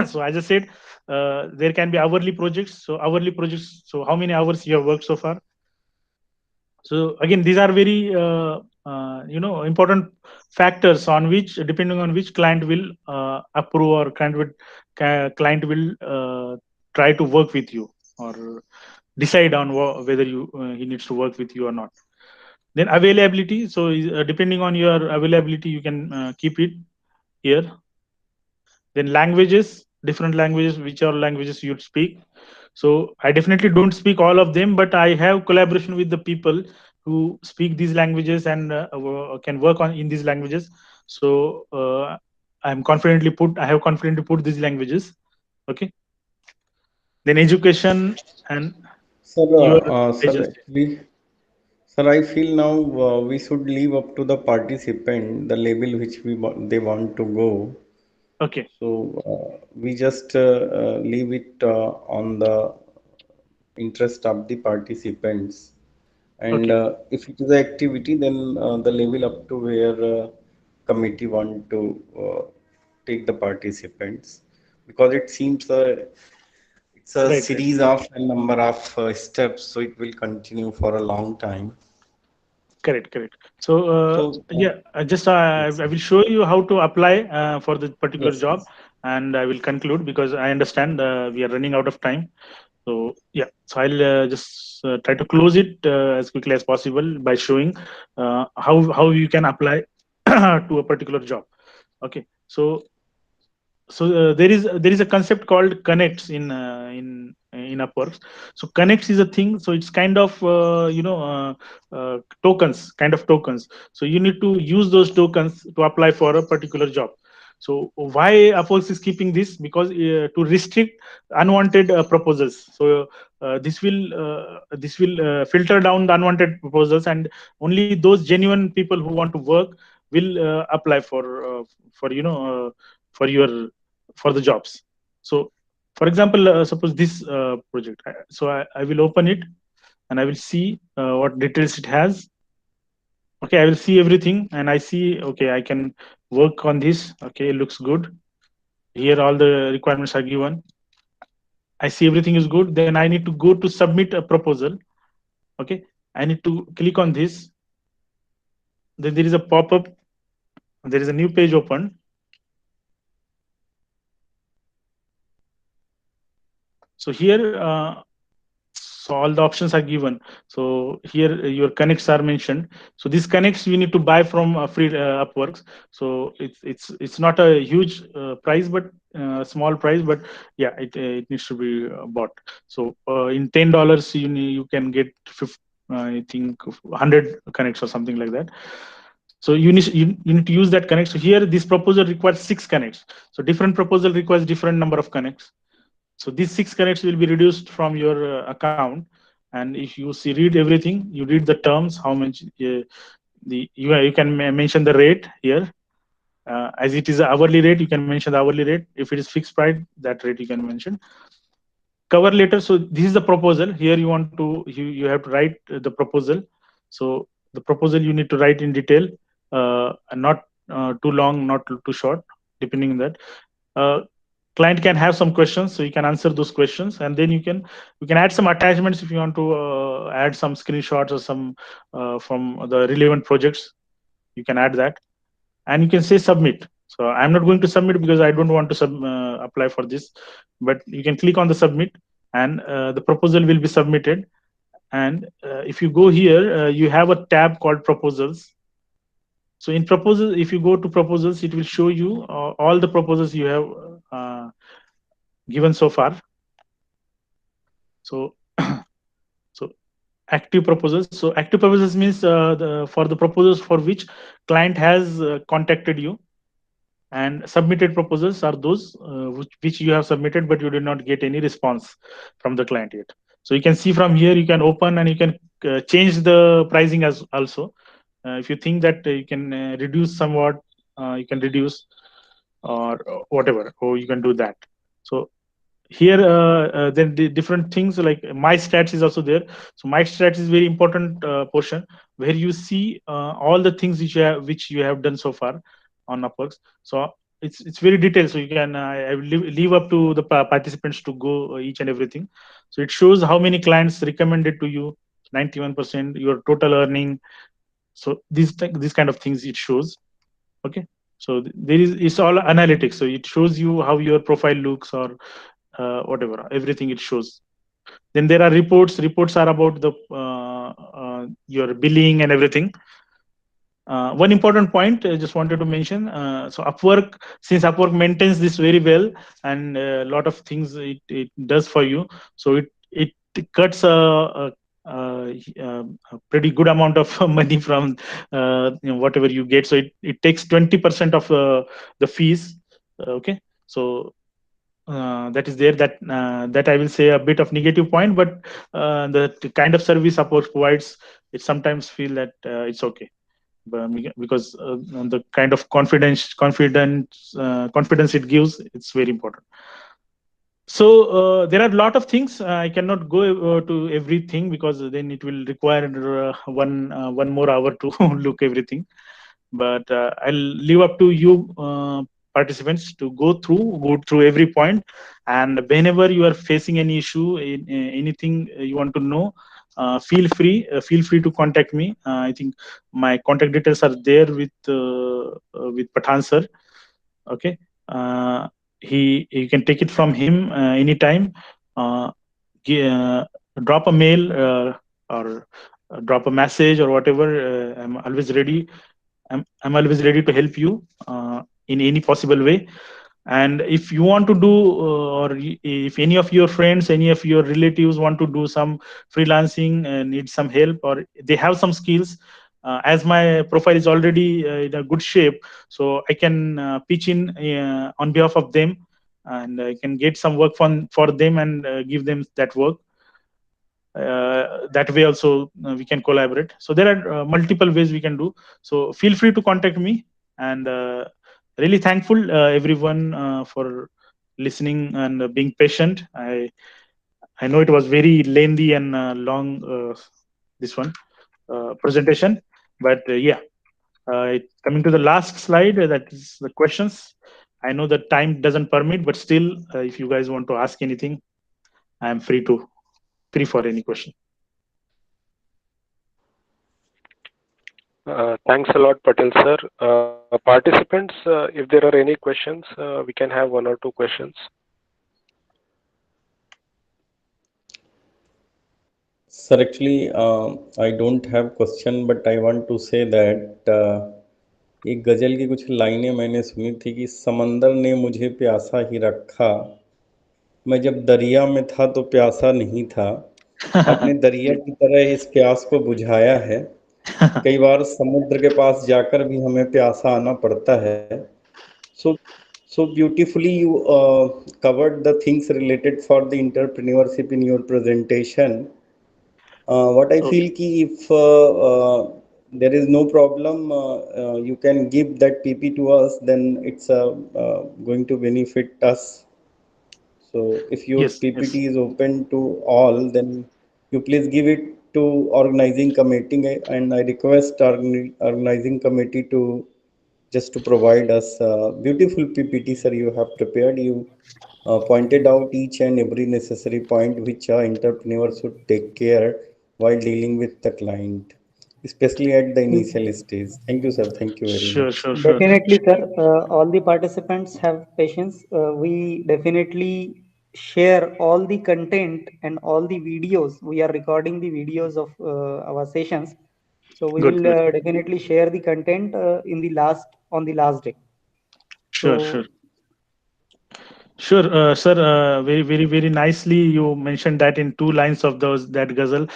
So as I said, there can be hourly projects. So hourly projects, so how many hours you have worked so far. So again, these are very important factors on which, depending on which, client will approve, or client will try to work with you, or decide on whether he needs to work with you or not. Then availability. So depending on your availability, you can keep it here. Then languages, different languages, which are languages you speak. So I definitely don't speak all of them, but I have collaboration with the people who speak these languages and can work on in these languages. So I have confidently put these languages. Okay, then education and Sir, your sir, agency. actually, sir, I feel now we should leave up to the participant the label which they want to go. Okay, So we just leave it on the interest of the participants. And okay, if it is an activity, then the level up to where committee want to take the participants, because it seems it's a right, right. series of a number of steps, so it will continue for a long time. Correct, correct. So So yeah, yes, I will show you how to apply for the particular yes, job, yes. and I will conclude because I understand we are running out of time. So yeah, so I'll just try to close it as quickly as possible by showing how you can apply to a particular job. Okay, so So there is a concept called connects in Upworks. So connects is a thing. So it's kind of tokens, kind of tokens. So you need to use those tokens to apply for a particular job. So why Upworks is keeping this? Because to restrict unwanted proposals. So this will filter down the unwanted proposals, and only those genuine people who want to work will apply for for your for the jobs. So for example, suppose this project, so I will open it and I will see what details it has. Okay, I will see everything and I see, okay, I can work on this. Okay, it looks good. Here all the requirements are given. I see everything is good. Then I need to go to submit a proposal. Okay, I need to click on this. Then there is a pop-up. There is a new page open. So here so all the options are given. So here your connects are mentioned. So these connects you need to buy from free Upworks. So it's not a huge price, but small price, but yeah, it needs to be bought. So in $10 you can get 50, I think 100 connects or something like that. So you need to use that connect. So here this proposal requires 6 connects. So different proposal requires different number of connects. So these 6 connects will be reduced from your account. And if you see, read everything, you read the terms, how much you can mention the rate here. As it is an hourly rate, you can mention the hourly rate. If it is fixed price, that rate you can mention. Cover letter. So this is the proposal. Here you have to write the proposal. So the proposal you need to write in detail, and not too long, not too short, depending on that. Uh, Client can have some questions, so you can answer those questions, and then you can add some attachments if you want to add some screenshots or some from the relevant projects. You can add that, and you can say submit. So I'm not going to submit because I don't want to apply for this, but you can click on the submit, and the proposal will be submitted. And if you go here, you have a tab called proposals. So in proposals, if you go to proposals, it will show you all the proposals you have given so far. So so active proposals. So active proposals means for the proposals for which client has contacted you, and submitted proposals are those which you have submitted but you did not get any response from the client yet. So you can see from here, you can open and you can change the pricing as also. If you think that you can reduce somewhat, you can reduce, or whatever, or you can do that. So here then the different things like my stats is also there. So my stats is very important portion where you see all the things which you have done so far on Upworks. So it's very detailed. So you can I will leave up to the participants to go each and everything. So it shows how many clients recommended to you, 91%, your total earning. So these kind of things it shows. Okay, so there is, it's all analytics. So it shows you how your profile looks, or whatever, everything it shows. Then there are reports. Reports are about the your billing and everything. One important point I just wanted to mention. So Upwork, since Upwork maintains this very well, and a lot of things it does for you, so it cuts a pretty good amount of money from whatever you get. So it takes 20% of the fees. Okay, so that is there. That I will say a bit of negative point, but the kind of service Upwork provides, it sometimes feel that it's okay. Because the kind of confidence it gives, it's very important. So there are a lot of things. I cannot go to everything because then it will require one more hour to look everything. But I'll leave up to you participants to go through every point. And whenever you are facing any issue, anything you want to know, feel free to contact me. I think my contact details are there with Pathan sir. Okay, he you can take it from him anytime. uh, uh, Drop a mail, or drop a message or whatever. I'm always ready. I'm always ready to help you in any possible way. And if you want to do if any of your friends, any of your relatives want to do some freelancing and need some help, or they have some skills, as my profile is already in a good shape, so I can pitch in on behalf of them, and I can get some work for them and give them that work. That way also we can collaborate. So there are multiple ways we can do. So feel free to contact me. And really thankful everyone for listening and being patient. I know it was very lengthy and long, this one presentation, but yeah, coming to the last slide, that is the questions. I know that time doesn't permit, but still, if you guys want to ask anything, I am free for any question. Thanks a lot, Patel sir. Participants, if there are any questions, we can have one or two questions. Sir, actually, I don't have question, but I want to say that एक गजल की कुछ लाइनें मैंने सुनी थी कि समंदर ने मुझे प्यासा ही रखा, मैं जब दरिया में था तो प्यासा नहीं था, आपने दरिया की तरह इस प्यास को बुझाया है। कई बार समुद्र के पास जाकर भी हमें प्यासा आना पड़ता है। So, so beautifully you covered the things related for the entrepreneurship in your presentation. What I Okay. feel ki if there is no problem, you can give that PP to us, then it's going to benefit us. So if your Yes, yes. PPT is open to all, then you please give it to organizing committee, and I request organizing committee to just to provide us beautiful PPT, sir. You have prepared. You pointed out each and every necessary point which entrepreneur should take care while dealing with the client, especially at the initial stage. Thank you, sir. Thank you very Sure, much. sure, sure. Definitely, sir. All the participants have patience. We definitely share all the content and all the videos. We are recording the videos of our sessions, so we Good, will good. definitely share the content in the last on the last day. Sure, sure. So Sure, sir. Very, very, very nicely you mentioned that in two lines of those that ghazal.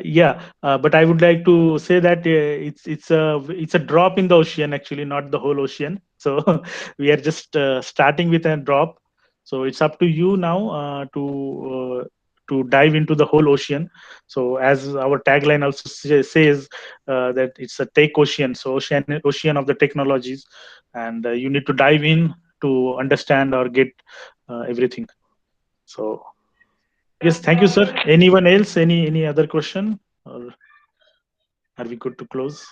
Yeah, but I would like to say that it's a drop in the ocean, actually, not the whole ocean. So we are just starting with a drop. So it's up to you now to dive into the whole ocean. So as our tagline also says, that it's a tech ocean. So ocean of the technologies, and you need to dive in to understand or get everything. So yes, thank you, sir. Anyone else? Any other question, or are we good to close?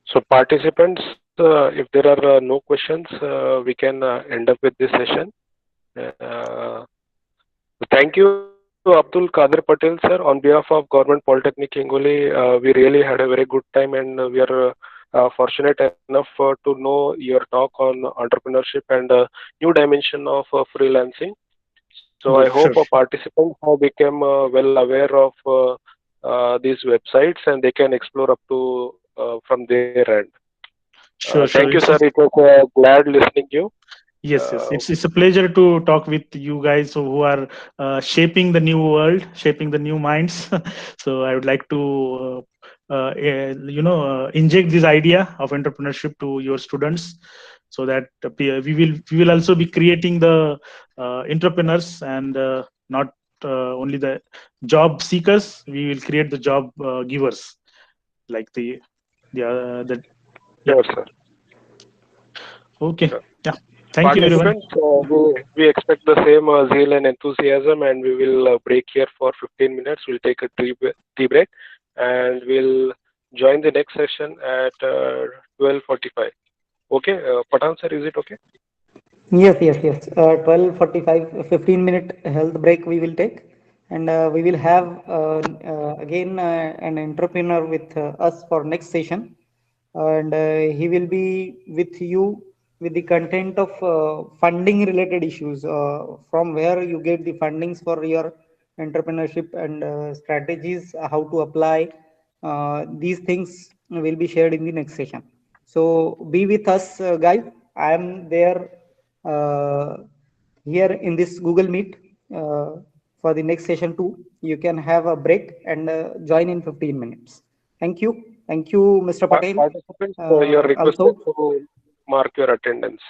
So participants, if there are no questions, we can end up with this session. Uh, Thank you, Abdul Qadir Patel, sir. On behalf of Government Polytechnic Hingoli, we really had a very good time, and we are fortunate enough to know your talk on entrepreneurship and new dimension of freelancing. So I Good, hope sure, our participants have become well aware of these websites, and they can explore up to from their end. sure, Thank sure. you, sir. It's It was glad listening you. Yes, yes. Uh, It's a pleasure to talk with you guys who are shaping the new world, shaping the new minds. So I would like to, inject this idea of entrepreneurship to your students, so that we will also be creating the entrepreneurs, and not only the job seekers. We will create the job givers, like the yeah. sure, sir. Okay. Sure. Yeah. Thank you, everyone. Participants, we expect the same zeal and enthusiasm, and we will break here for 15 minutes. We'll take a tea break, and we'll join the next session at 12:45. Okay, Patan sir, is it okay? yes, yes, yes. 12:45, 15-minute health break we will take, and we will have again an entrepreneur with us for next session, and he will be with you with the content of funding related issues, from where you get the fundings for your entrepreneurship and strategies, how to apply. These things will be shared in the next session. So be with us, guys. I am there here in this Google Meet for the next session too. You can have a break and join in 15 minutes. Thank you. Thank you, Mr. Patel. Participants, you are requested Also, to mark your attendance.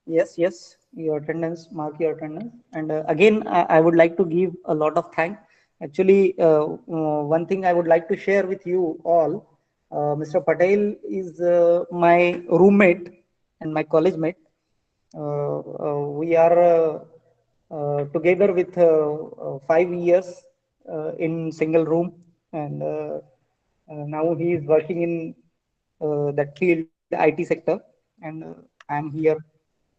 yes, your attendance, mark your attendance. And again, I would like to give a lot of thanks. Actually, one thing I would like to share with you all, Mr. Patel is my roommate and my college mate. We are together with 5 years in single room, and now he is working in that field, IT sector, and I am here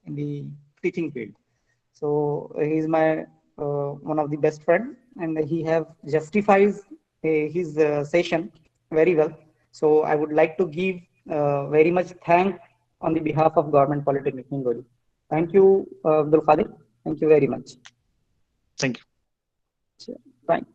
in the teaching field. So he is my one of the best friend, and he have justifies his session very well. So I would like to give very much thank on the behalf of Government Polytechnic Bengali. Thank you, Abdul Qadir. Thank you very much. Thank you. Fine.